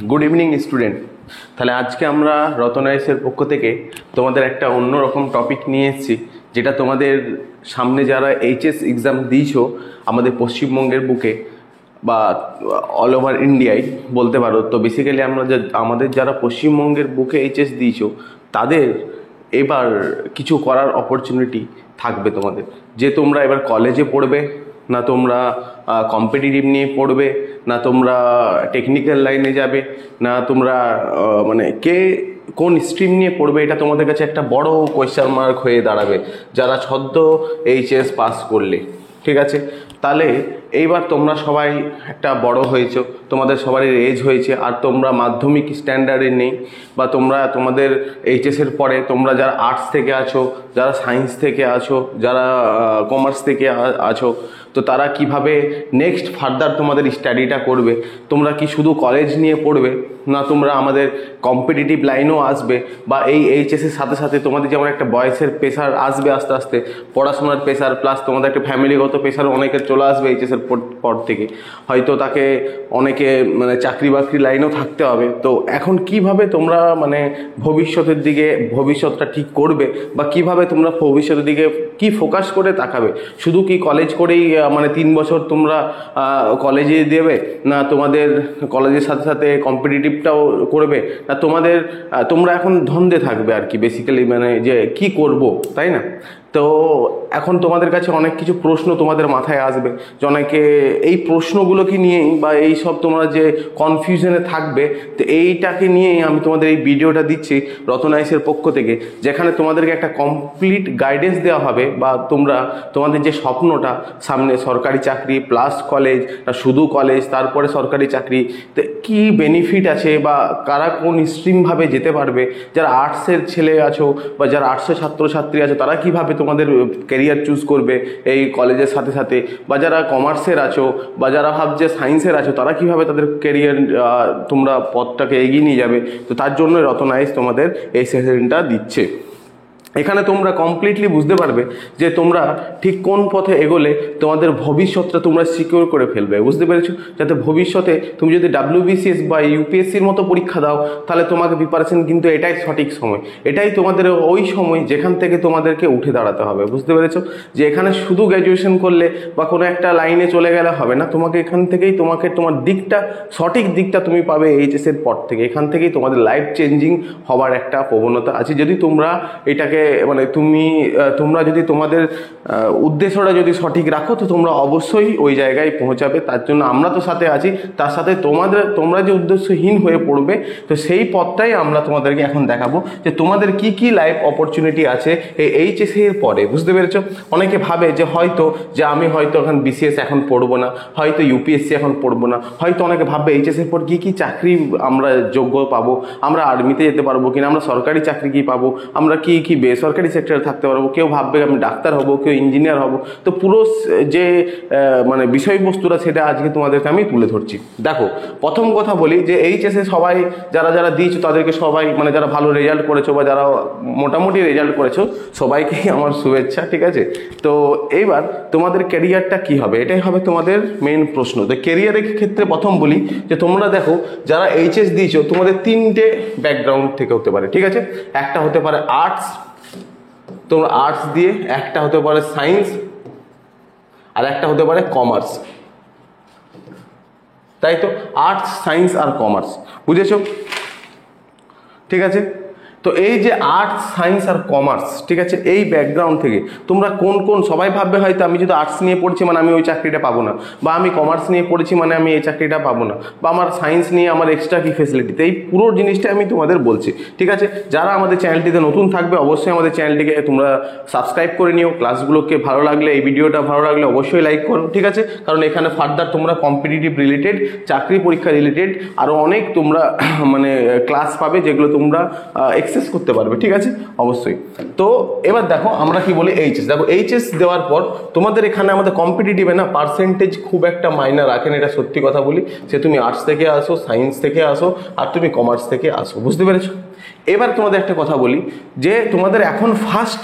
Good evening student. তাহলে আজকে আমরা রতনাইসের পক্ষ থেকে তোমাদের একটা অন্যরকম টপিক নিয়ে এসেছি, যেটা তোমাদের সামনে যারা এইচএস এক্সাম দিয়েছো আমাদের পশ্চিমবঙ্গের বুকে বা অল ওভার ইন্ডিয়ায় বলতে পারো। তো বেসিক্যালি আমরা আমাদের যারা পশ্চিমবঙ্গের বুকে এইচএস দিয়েছো তাদের এবার কিছু করার অপরচুনিটি থাকবে তোমাদের, যে তোমরা এবার কলেজে পড়বে না তোমরা কম্পিটিটিভ নিয়ে পড়বে, না তোমরা টেকনিক্যাল লাইনে যাবে, না তোমরা মানে কোন স্ট্রিম নিয়ে পড়বে, এটা তোমাদের কাছে একটা বড় কোয়েশ্চেন মার্ক হয়ে দাঁড়াবে যারা সদ্য এইচএস পাস করলে। ঠিক আছে, তাহলে এইবার তোমরা সবাই একটা বড় হয়েছো, তোমাদের সবারই এজ হয়েছে, আর তোমরা মাধ্যমিক স্ট্যান্ডার্ডে নেই, বা তোমাদের এইচএসের পরে তোমরা যারা আর্টস থেকে আছো, যারা সায়েন্স থেকে আছো, যারা কমার্স থেকে আছো, তো তারা কিভাবে নেক্সট ফার্দার তোমাদের স্টাডিটা করবে। তোমরা কি শুধু কলেজ নিয়ে পড়বে, না তোমরা আমাদের কম্পিটিটিভ লাইনও আসবে, বা এই এইচএসের সাথে সাথে তোমাদের যেমন একটা বয়সের প্রেশার আসবে, আস্তে আস্তে পড়াশোনার প্রেশার প্লাস তোমাদের একটা ফ্যামিলিগত প্রেশার অনেকের চলে আসবে এইচএসের পর থেকে। হয়তো তাকে অনেকে মানে চাকরি বাকরি লাইনেও থাকতে হবে। তো এখন কিভাবে তোমরা মানে ভবিষ্যৎটা ঠিক করবে, বা কিভাবে তোমরা ভবিষ্যতের দিকে কি ফোকাস করে তাকাবে? শুধু কি কলেজ করেই মানে 3 বছর তোমরা কলেজে দেবে, না তোমাদের কলেজের সাথে সাথে কম্পিটিটিভটাও করবে, না তোমরা এখন ধন্দে থাকবে আর কি, বেসিক্যালি মানে যে কি করব, তাই না? তো এখন তোমাদের কাছে অনেক কিছু প্রশ্ন তোমাদের মাথায় আসবে, যে অনেকে এই প্রশ্নগুলোকে নিয়েই বা এই সব তোমরা যে কনফিউশনে থাকবে, তো এইটাকে নিয়েই আমি তোমাদের এই ভিডিওটা দিচ্ছি রতনাইসের পক্ষ থেকে, যেখানে তোমাদেরকে একটা কমপ্লিট গাইডেন্স দেওয়া হবে, বা তোমাদের যে স্বপ্নটা সামনে সরকারি চাকরি প্লাস কলেজ, না শুধু কলেজ তারপরে সরকারি চাকরি, তো কী বেনিফিট আছে, বা কারা কোন স্ট্রিমভাবে যেতে পারবে, যারা আর্টসের ছেলে আছো বা যারা আর্টসের ছাত্রছাত্রী আছো তারা কীভাবে তোমাদের ক্যারিয়ার চুজ করবে এই কলেজের সাথে সাথে, বা যারা কমার্সের আছো বা যারা ভাবছে সায়েন্সের আছো তারা কীভাবে তাদের ক্যারিয়ার তোমরা পথটাকে এগিয়ে নিয়ে যাবে। তো তার জন্য রতনাইস তোমাদের এই সেশনটা দিচ্ছে। এখানে তোমরা কমপ্লিটলি বুঝতে পারবে যে তোমরা ঠিক কোন পথে এগোলে তোমাদের ভবিষ্যৎটা তোমরা সিকিউর করে ফেলবে, বুঝতে পেরেছো? যাতে ভবিষ্যতে তুমি যদি WBCS বা UPSCর মতো পরীক্ষা দাও, তাহলে তোমাকে প্রিপারেশন কিন্তু এটাই সঠিক সময়, এটাই তোমাদের ওই সময় যেখান থেকে তোমাদেরকে উঠে দাঁড়াতে হবে, বুঝতে পেরেছো? যে এখানে শুধু গ্র্যাজুয়েশন করলে বা কোনো একটা লাইনে চলে গেলে হবে না, তোমাকে এখান থেকেই তোমার সঠিক দিকটা তুমি পাবে এইচএসের পর থেকে। এখান থেকেই তোমাদের লাইফ চেঞ্জিং হবার একটা প্রবণতা আছে, যদি তোমরা এটাকে মানে তোমরা যদি তোমাদের উদ্দেশ্যটা যদি সঠিক রাখো, তো তোমরা অবশ্যই ওই জায়গায় পৌঁছাবে। তার জন্য আমরা তো সাথে আছি, তার সাথে তোমরা যে উদ্দেশ্যহীন হয়ে পড়বে, তো সেই পথটাই আমরা তোমাদেরকে এখন দেখাবো, যে তোমাদের কি কি লাইফ অপরচুনিটি আছে এই এইচএসের পরে, বুঝতে পেরেছো? অনেকে ভাবে যে আমি হয়তো এখন BCS এখন পড়বো না, হয়তো UPSC এখন পড়বো না, হয়তো অনেকে ভাববে এইচএসের পর কি চাকরি আমরা যোগ্য পাবো, আমরা আর্মিতে যেতে পারবো কিনা, আমরা সরকারি চাকরি কি পাবো, আমরা কি বেসরকারি সেক্টরে থাকতে পারবো, কেউ ভাববে আমি ডাক্তার হব, কেউ ইঞ্জিনিয়ার হব। তো পুরো যে মানে বিষয়বস্তুটা সেটা আজকে তোমাদেরকে আমি তুলে ধরছি। দেখো, প্রথম কথা বলি যে এইচএসে সবাই যারা দিয়েছো তাদেরকে সবাই মানে যারা ভালো রেজাল্ট করেছো বা যারা মোটামুটি রেজাল্ট করেছো সবাইকেই আমার শুভেচ্ছা, ঠিক আছে? তো এইবার তোমাদের ক্যারিয়ারটা কি হবে, এটাই হবে তোমাদের মেইন প্রশ্ন। তো ক্যারিয়ারের ক্ষেত্রে প্রথম বলি যে তোমরা দেখো যারা এইচএস দিয়েছো তোমাদের 3টে ব্যাকগ্রাউন্ড থেকে হতে পারে, ঠিক আছে? একটা হতে পারে আর্টস, তোমরা আর্টস দিয়ে, একটা হতে পারে সায়েন্স, আর একটা হতে পারে কমার্স, তাই তো? আর্টস, সায়েন্স আর কমার্স, বুঝেছো? ঠিক আছে, তো এই যে আর্টস, সায়েন্স আর কমার্স, ঠিক আছে, এই ব্যাকগ্রাউন্ড থেকে তোমরা কোন সবাই ভাববে হয়তো আমি যদি আর্টস নিয়ে পড়ছি মানে আমি ওই চাকরিটা পাবো না, বা আমি কমার্স নিয়ে পড়েছি মানে আমি এই চাকরিটা পাবো না, বা আমার সায়েন্স নিয়ে আমার এক্সট্রা কি ফেসিলিটি। তো এই পুরো জিনিসটা আমি তোমাদের বলছি, ঠিক আছে? যারা আমাদের চ্যানেলটিতে নতুন থাকবে অবশ্যই আমাদের চ্যানেলটিকে তোমরা সাবস্ক্রাইব করে নিও। ক্লাসগুলোকে ভালো লাগলে, এই ভিডিওটা ভালো লাগলে অবশ্যই লাইক করো, ঠিক আছে? কারণ এখানে ফার্দার তোমরা কম্পিটিটিভ রিলেটেড, চাকরি পরীক্ষা রিলেটেড আরও অনেক তোমরা মানে ক্লাস পাবে, যেগুলো তোমরা অ্যাক্সেস করতে পারবে, ঠিক আছে? অবশ্যই। তো এবার দেখো আমরা কি বলি এইচএস। দেখো এইচএস দেওয়ার পর তোমাদের এখানে আমাদের কম্পিটিটিভে না পার্সেন্টেজ খুব একটা মাইনে রাখেন, এটা সত্যি কথা বলি। সে তুমি আর্টস থেকে আসো, সায়েন্স থেকে আসো, আর তুমি কমার্স থেকে আসো, বুঝতে পেরেছো? এবার তোমাদের একটা কথা বলি যে তোমাদের এখন ফার্স্ট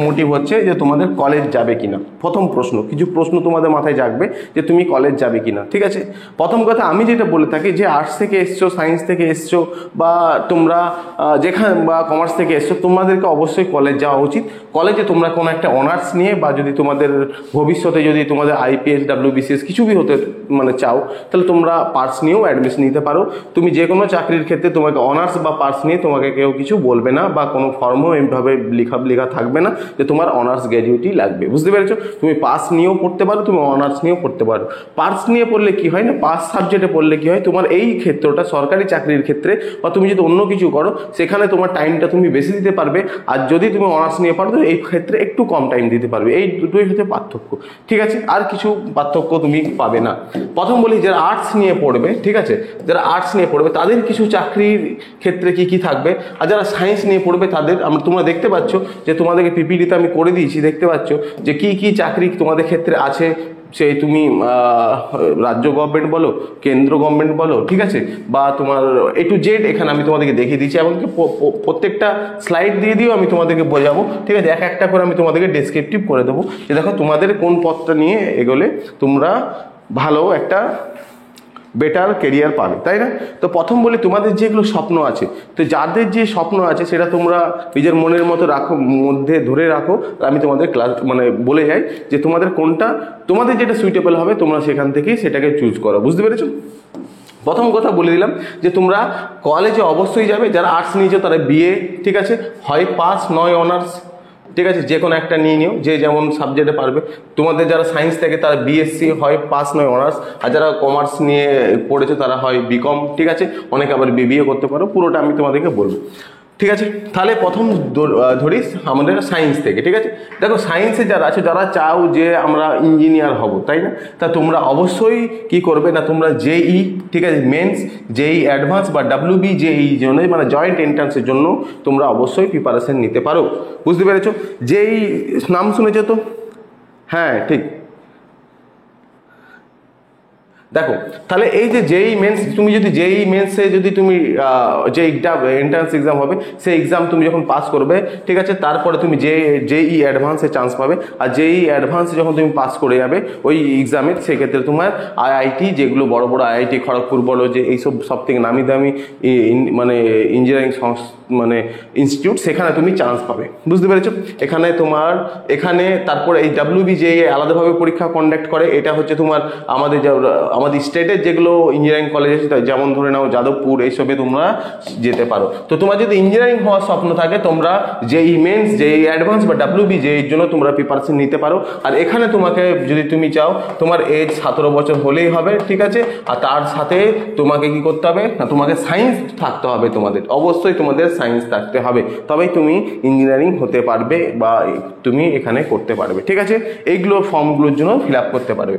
মোটিভ হচ্ছে যে তোমাদের কলেজ যাবে কিনা। প্রথম প্রশ্ন, কিছু প্রশ্ন তোমাদের মাথায় জাগবে যে তুমি কলেজ যাবে কিনা। ঠিক আছে, প্রথম কথা আমি যেটা বলে থাকি যে আর্টস থেকে এসছো, সায়েন্স থেকে এসছো, বা তোমরা যেখানে বা কমার্স থেকে এসছো, তোমাদেরকে অবশ্যই কলেজ যাওয়া উচিত। কলেজে তোমরা কোনো একটা অনার্স নিয়ে, বা যদি তোমাদের ভবিষ্যতে যদি তোমাদের আইপিএস, ডাব্লিউবিসিএস কিছু বি হতে মানে চাও, তাহলে তোমরা পার্টস নিয়েও অ্যাডমিশন নিতে পারো। তুমি যে কোনো চাকরির ক্ষেত্রে তোমাকে অনার্স বা পার্টস নিয়ে তোমাকে কেউ কিছু বলবে না, বা কোনো ফর্মও এইভাবে লেখা থাকবে না যে তোমার অনার্স গ্র্যাজুয়েটই লাগবে। বুঝতে পেরেছো? তুমি পাস নিয়েও পড়তে পারো, তুমি অনার্স নিয়েও পড়তে পারো। পার্টস নিয়ে পড়লে কি হয় না, পাস সাবজেক্টে পড়লে কি হয়, তোমার এই ক্ষেত্রটা সরকারি চাকরির ক্ষেত্রে বা তুমি যদি অন্য কিছু করো সেখানে তোমার টাইমটা তুমি বেশি দিতে পারবে। আর যদি তুমি অনার্স নিয়ে পারো তো এই ক্ষেত্রে একটু কম টাইম দিতে পারবে। এই দুটোই হচ্ছে পার্থক্য। ঠিক আছে, আর কিছু পার্থক্য তুমি পাবে না। প্রথম বলি, যারা আর্টস নিয়ে পড়বে, ঠিক আছে, যারা আর্টস নিয়ে পড়বে তাদের কিছু চাকরির ক্ষেত্রে কি কি থাকবে, আর যারা সায়েন্স নিয়ে পড়বে তাদের তোমরা দেখতে পাচ্ছ যে তোমাদেরকে পিপিটিতে আমি করে দিয়েছি, দেখতে পাচ্ছ যে কি কি চাকরি তোমাদের ক্ষেত্রে আছে। সেই তুমি রাজ্য গভর্নমেন্ট বলো, কেন্দ্র গভর্নমেন্ট বলো, ঠিক আছে, বা তোমার A to Z এখানে আমি তোমাদেরকে দেখিয়ে দিচ্ছি, এমনকি প্রত্যেকটা স্লাইড দিয়ে দিয়েও আমি তোমাদেরকে বোঝাবো। ঠিক আছে, এক একটা করে আমি তোমাদেরকে ডেসক্রিপটিভ করে দেবো যে দেখো তোমাদের কোন পথটা নিয়ে এগোলে তোমরা ভালো একটা বেটার কেরিয়ার পাবে, তাই না? তো প্রথম বলি, তোমাদের যেগুলো স্বপ্ন আছে, তো যাদের যে স্বপ্ন আছে সেটা তোমরা নিজের মনের মতো রাখো, মধ্যে ধরে রাখো। আমি তোমাদের ক্লাস মানে বলে যাই যে তোমাদের কোনটা, তোমাদের যেটা সুইটেবল হবে তোমরা সেখান থেকেই সেটাকে চুজ করো। বুঝতে পেরেছো? প্রথম কথা বলে দিলাম যে তোমরা কলেজে অবশ্যই যাবে। যারা আর্টস নিয়েছো তারা বিএ, ঠিক আছে, হয় পাস নয় অনার্স, ঠিক আছে, যে কোনো একটা নিয়ে নিও, যে যেমন সাবজেক্টে পারবে। তোমাদের যারা সায়েন্স থেকে তারা বিএসসি হয় পাস নয় অনার্স, আর যারা কমার্স নিয়ে পড়েছে তারা হয় বিকম, ঠিক আছে, অনেকে আবার বিবিএ করতে পারো। পুরোটা আমি তোমাদেরকে বলবো। ঠিক আছে, তাহলে প্রথম ধরিস আমাদের সায়েন্স থেকে। ঠিক আছে, দেখো সায়েন্সে যারা আছে, যারা চাও যে আমরা ইঞ্জিনিয়ার হব, তাই না, তা তোমরা অবশ্যই কি করবে না, তোমরা জেই, ঠিক আছে, মেন্স, জেই অ্যাডভান্স বা ডাব্লিউবি জেই জন্য মানে জয়েন্ট এন্ট্রান্সের জন্য তোমরা অবশ্যই প্রিপারেশন নিতে পারো। বুঝতে পেরেছো? জেই নাম শুনেছো তো? হ্যাঁ, ঠিক। দেখো তাহলে এই যে জেই মেন্স, তুমি যদি জেই মেন্সে যদি তুমি যে এন্ট্রান্স এক্সাম হবে সেই এক্সাম তুমি যখন পাস করবে, ঠিক আছে, তারপরে তুমি জেই অ্যাডভান্সে চান্স পাবে। আর জেই অ্যাডভান্সে যখন তুমি পাস করে যাবে ওই এক্সামে, সেক্ষেত্রে তোমার আইআইটি, যেগুলো বড় বড় আইআইটি খড়গপুর বলো, যে এইসব সব থেকে নামি দামি মানে ইঞ্জিনিয়ারিং মানে ইনস্টিটিউট, সেখানে তুমি চান্স পাবে। বুঝতে পেরেছো? এখানে তারপরে এই ডাব্লিউবিজেই আলাদাভাবে পরীক্ষা কন্ডাক্ট করে। এটা হচ্ছে তোমার আমাদের স্টেটের যেগুলো ইঞ্জিনিয়ারিং কলেজ আছে, যেমন ধরে নাও যাদবপুর, এইসবে তোমরা যেতে পারো। তো তোমার যদি ইঞ্জিনিয়ারিং হওয়ার স্বপ্ন থাকে তোমরা জেই মেন্স, জেই অ্যাডভান্স বা ডাব্লিউবিজেই এর জন্য তোমরা প্রিপারেশন নিতে পারো। আর এখানে তোমাকে যদি তুমি চাও, তোমার এজ 17 বছর হলেই হবে, ঠিক আছে। আর তার সাথে তোমাকে কি করতে হবে না, তোমাকে সায়েন্স থাকতে হবে, তোমাদের অবশ্যই তোমাদের সায়েন্স থাকতে হবে, তবেই তুমি ইঞ্জিনিয়ারিং হতে পারবে বা তুমি এখানে করতে পারবে। ঠিক আছে, এইগুলো ফর্মগুলোর জন্য ফিল আপ করতে পারবে।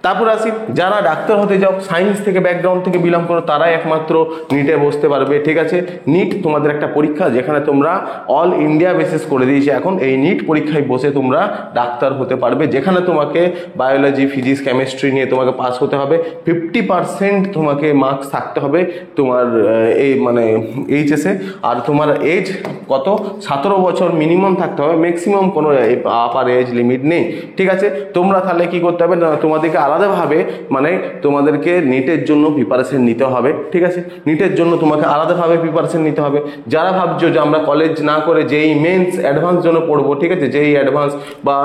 তারপর আসি, যারা ডাক্তার হতে যাও, সায়েন্স থেকে ব্যাকগ্রাউন্ড থেকে বিলং করো, তারাই একমাত্র নিটে বসতে পারবে। ঠিক আছে, নিট তোমাদের একটা পরীক্ষা, যেখানে তোমরা অল ইন্ডিয়া বেসিস করে দিয়েছে এখন। এই নিট পরীক্ষায় বসে তোমরা ডাক্তার হতে পারবে, যেখানে তোমাকে বায়োলজি, ফিজিক্স, কেমিস্ট্রি নিয়ে তোমাকে পাস হতে হবে। 50% তোমাকে মার্কস থাকতে হবে তোমার এই মানে এইচএসে। আর তোমার এজ কত, 17 বছর মিনিমাম থাকতে হবে, ম্যাক্সিমাম কোনো আপার এজ লিমিট নেই। ঠিক আছে, তোমরা তাহলে কি করতে হবে না, তোমাদেরকে আলাদাভাবে মানে তোমাদেরকে নিটের জন্য প্রিপারেশন নিতে হবে। ঠিক আছে, নিটের জন্য তোমাকে আলাদাভাবে প্রিপারেশন নিতে হবে। যারা ভাবছো যে আমরা কলেজ না করে জেই মেন্স অ্যাডভান্স জন্য পড়বো, ঠিক আছে, জেই অ্যাডভান্স বা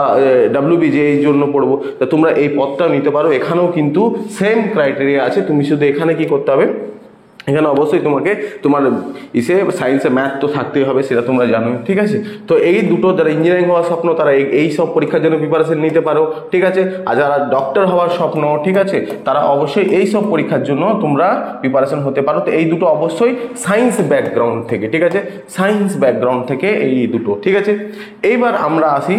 ডাব্লিউবি জেই জন্য পড়বো, তা তোমরা এই পথটাও নিতে পারো। এখানেও কিন্তু সেম ক্রাইটেরিয়া আছে। তুমি শুধু এখানে কি করতে হবে, এখানে অবশ্যই তোমাকে তোমার সায়েন্সে ম্যাথ তো থাকতেই হবে, সেটা তোমরা জানো। ঠিক আছে, তো এই দুটো, যারা ইঞ্জিনিয়ারিং হওয়ার স্বপ্ন তারা এই সব পরীক্ষার জন্য প্রিপারেশন নিতে পারো। ঠিক আছে, আর যারা ডক্টর হওয়ার স্বপ্ন, ঠিক আছে, তারা অবশ্যই এই সব পরীক্ষার জন্য তোমরা প্রিপারেশন হতে পারো। তো এই দুটো অবশ্যই সায়েন্স ব্যাকগ্রাউন্ড থেকে, ঠিক আছে, সায়েন্স ব্যাকগ্রাউন্ড থেকে এই দুটো। ঠিক আছে, এইবার আমরা আসি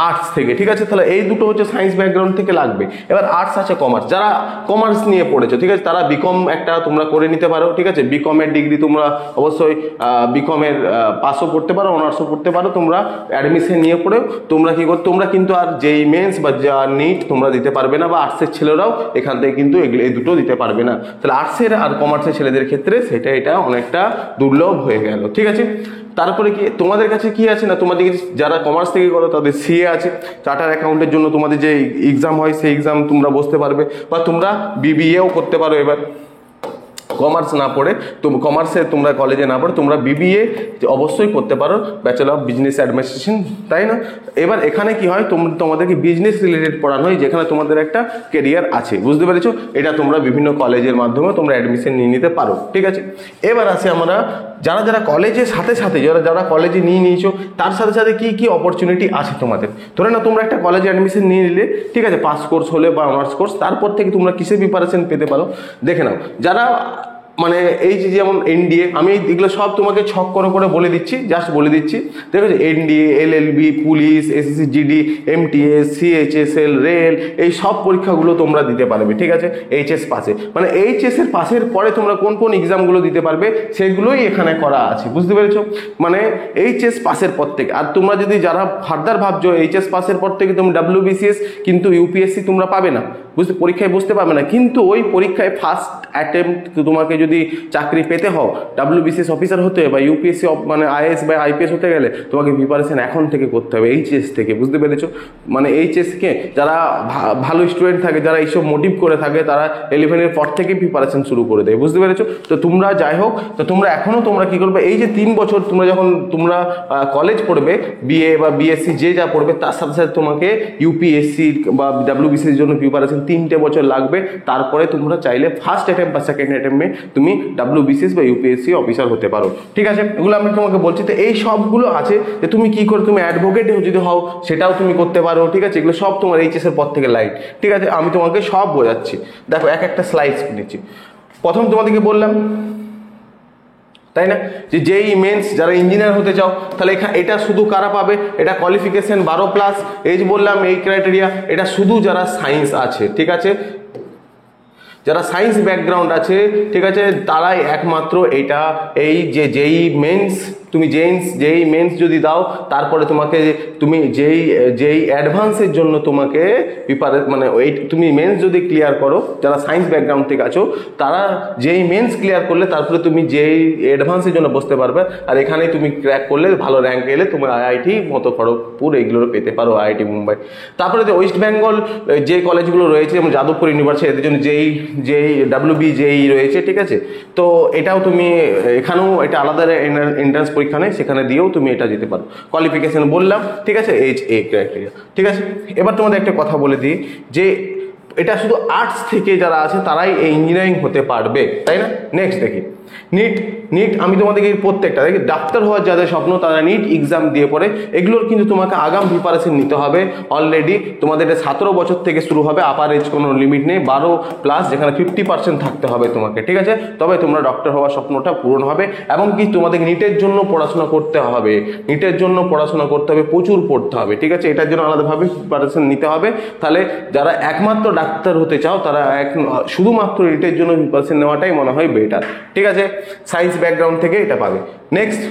আর্টস থেকে, ঠিক আছে। তাহলে এই দুটো হচ্ছে সায়েন্স ব্যাকগ্রাউন্ড থেকে লাগবে। এবার আর্টস আছে, কমার্স, যারা কমার্স নিয়ে পড়েছো, ঠিক আছে, তারা বিকম একটা তোমরা করে নিতে পারো, ঠিক আছে। বিকমের ডিগ্রি তোমরা অবশ্যই বিকমের পাসও করতে পারো, অনার্সও করতে পারো, তোমরা অ্যাডমিশন নিয়ে পড়েও তোমরা কি করো, তোমরা কিন্তু আর যেই মেন্স বা যা নিট তোমরা দিতে পারবে না, বা আর্টসের ছেলেরাও এখান থেকে কিন্তু এই দুটো দিতে পারবে না। তাহলে আর্টসের আর কমার্সের ছেলেদের ক্ষেত্রে এটা অনেকটা দুর্লভ হয়ে গেল, ঠিক আছে। তারপরে কি তোমাদের কাছে কি আছে না, তোমাদের যারা কমার্স থেকে করো তাদের সিএ আছে, চার্টার অ্যাকাউন্টের জন্য তোমাদের যে এক্সাম হয় সেই এক্সাম তোমরা বসতে পারবে, বা তোমরা বিবিএও করতে পারো। এবার কমার্স না পড়ে, কমার্সে তোমরা কলেজে না পড়ে তোমরা বিবিএ অবশ্যই করতে পারো, ব্যাচেলর অফ বিজনেস অ্যাডমিনিস্ট্রেশন, তাই না। এবার এখানে কি হয়, তোমাদেরকে বিজনেস রিলেটেড পড়ানো হয়, যেখানে তোমাদের একটা কেরিয়ার আছে, বুঝতে পেরেছো। এটা তোমরা বিভিন্ন কলেজের মাধ্যমে তোমরা অ্যাডমিশন নিয়ে নিতে পারো, ঠিক আছে। এবার আসে আমরা যারা কলেজের সাথে সাথে যারা কলেজে নিয়ে নিয়েছো, তার সাথে সাথে কি কি অপরচুনিটি আছে তোমাদের। ধরে না তোমরা একটা কলেজে অ্যাডমিশন নিয়ে নিলে, ঠিক আছে, পাস কোর্স হলে বা অনার্স কোর্স, তারপর থেকে তোমরা কিসের প্রিপারেশন পেতে পারো দেখে নাও। যারা মানে এই যে যেমন এনডিএ, আমি এগুলো সব তোমাকে ছক করে বলে দিচ্ছি, জাস্ট বলে দিচ্ছি, ঠিক আছে। NDA, LLB, police, SSC GD, MTS, CHSL, rail, এই সব পরীক্ষাগুলো তোমরা দিতে পারবে, ঠিক আছে, এইচএস পাসে। মানে এইচএস এর পাসের পরে তোমরা কোন কোন এক্সামগুলো দিতে পারবে সেগুলোই এখানে করা আছে, বুঝতে পেরেছো। মানে এইচএস পাসের পর থেকে, আর তোমরা যদি যারা ফার্দার ভাবছো এইচএস পাসের পর থেকে তুমি ডাব্লিউবিসিএস কিন্তু ইউপিএসসি তোমরা পাবে না, পরীক্ষায় বসতে পারবে না, কিন্তু ওই পরীক্ষায় ফার্স্ট অ্যাটেম্প্ট তোমাকে যদি চাকরি পেতে হও, ডাব্লিউবিসিএস অফিসার হতে বা ইউপিএসসি মানে আইএস বা আইপিএস হতে গেলে তোমাকে প্রিপারেশন এখন থেকে করতে হবে, এইচএস থেকে, বুঝতে পেরেছো। মানে এইচএসকে যারা ভালো স্টুডেন্ট থাকে, যারা এইসব মোটিভ করে থাকে, তারা 11-এর পর থেকে প্রিপারেশন শুরু করে দেয়, বুঝতে পেরেছো। তো তোমরা যাই হোক, তো তোমরা এখনও তোমরা কি করবে, এই যে 3 বছর তোমরা যখন তোমরা কলেজ পড়বে, বিএ বা বিএসসি যে যা পড়বে, তার সাথে সাথে তোমাকে ইউপিএসসি বা ডাব্লিউবিসির জন্য প্রিপারেশন 3টে বছর লাগবে। তারপরে তোমরা চাইলে ফার্স্ট অ্যাটেম্প বা সেকেন্ড অ্যাটেম্পে তুমি ডাব্লিউবিসিএস বা ইউপিএসসি অফিসার হতে পারো, ঠিক আছে। এগুলো আমি তোমাকে বলছি। তো এই সবগুলো আছে যে তুমি কি করে, তুমি অ্যাডভোকেট যদি হও সেটাও তুমি করতে পারো, ঠিক আছে। এগুলো সব তোমার এইচএস এর পর থেকে লাইন, ঠিক আছে। আমি তোমাকে সব বোঝাচ্ছি, দেখো এক একটা স্লাইডস নিচ্ছি। প্রথম তোমাদেরকে বললাম, তাই না, যে যেই মেন্স যারা ইঞ্জিনিয়ার হতে চাও, তাহলে এটা শুধু কারা পাবে, এটা কোয়ালিফিকেশন 12+, এই যে বললাম এই ক্রাইটেরিয়া, এটা শুধু যারা সায়েন্স আছে, ঠিক আছে, যারা সায়েন্স ব্যাকগ্রাউন্ড আছে, ঠিক আছে, তারাই একমাত্র এটা, এই যে যেই মেন্স, তুমি যেই মেন্স যদি দাও, তারপরে তোমাকে তুমি যেই অ্যাডভান্সের জন্য তোমাকে মানে ওই তুমি মেন্স যদি ক্লিয়ার করো, যারা সায়েন্স ব্যাকগ্রাউন্ড থেকে আছো, তারা যেই মেন্স ক্লিয়ার করলে তারপরে তুমি যেই অ্যাডভান্সের জন্য বসতে পারবে। আর এখানে তুমি ক্র্যাক করলে, ভালো র্যাঙ্ক এলে তুমি আইআইটি মতো খড়গপুর এইগুলো পেতে পারো, আইআইটি মুম্বাই। তারপরে যে ওয়েস্ট বেঙ্গল যে কলেজগুলো রয়েছে, যেমন যাদবপুর ইউনিভার্সিটি, এদের জন্য যেই ডাব্লিউবি যেই রয়েছে, ঠিক আছে। তো এটাও তুমি এখানেও এটা আলাদা এন্ট্রান্স পরীক্ষা নেই, সেখানে দিয়েও তুমি এটা যেতে পারো। কোয়ালিফিকেশন বললাম, ঠিক আছে, এইচ এ ক্রাইটেরিয়া, ঠিক আছে। এবার তোমাদের একটা কথা বলে দিই যে এটা শুধু আর্টস থেকে যারা আছে তারাই এই ইঞ্জিনিয়ারিং হতে পারবে, তাই না। নেক্সট দেখি নিট আমি তোমাদেরকে প্রত্যেকটা দেখি, ডাক্তার হওয়ার যাদের স্বপ্ন তারা নিট এক্সাম দিয়ে পড়ে, এগুলোর কিন্তু তোমাকে আগাম প্রিপারেশন নিতে হবে। অলরেডি তোমাদের এটা 17 বছর থেকে শুরু হবে, আপার এজ কোনো লিমিট নেই, 12+, যেখানে 50% থাকতে হবে তোমাকে, ঠিক আছে। তবে তোমরা ডক্টর হওয়ার স্বপ্নটা পূরণ হবে। এবং কি তোমাদের নিটের জন্য পড়াশোনা করতে হবে, প্রচুর পড়তে হবে, ঠিক আছে। এটার জন্য আলাদাভাবে প্রিপারেশন নিতে হবে। তাহলে যারা একমাত্র ডাক্তার হতে চাও, তারা শুধুমাত্র নিটের জন্য প্রিপারেশন নেওয়াটাই মনে হয় বেটার, ঠিক আছে। সায়েন্স ব্যাকগ্রাউন্ড থেকে এটা পাবে। নেক্সট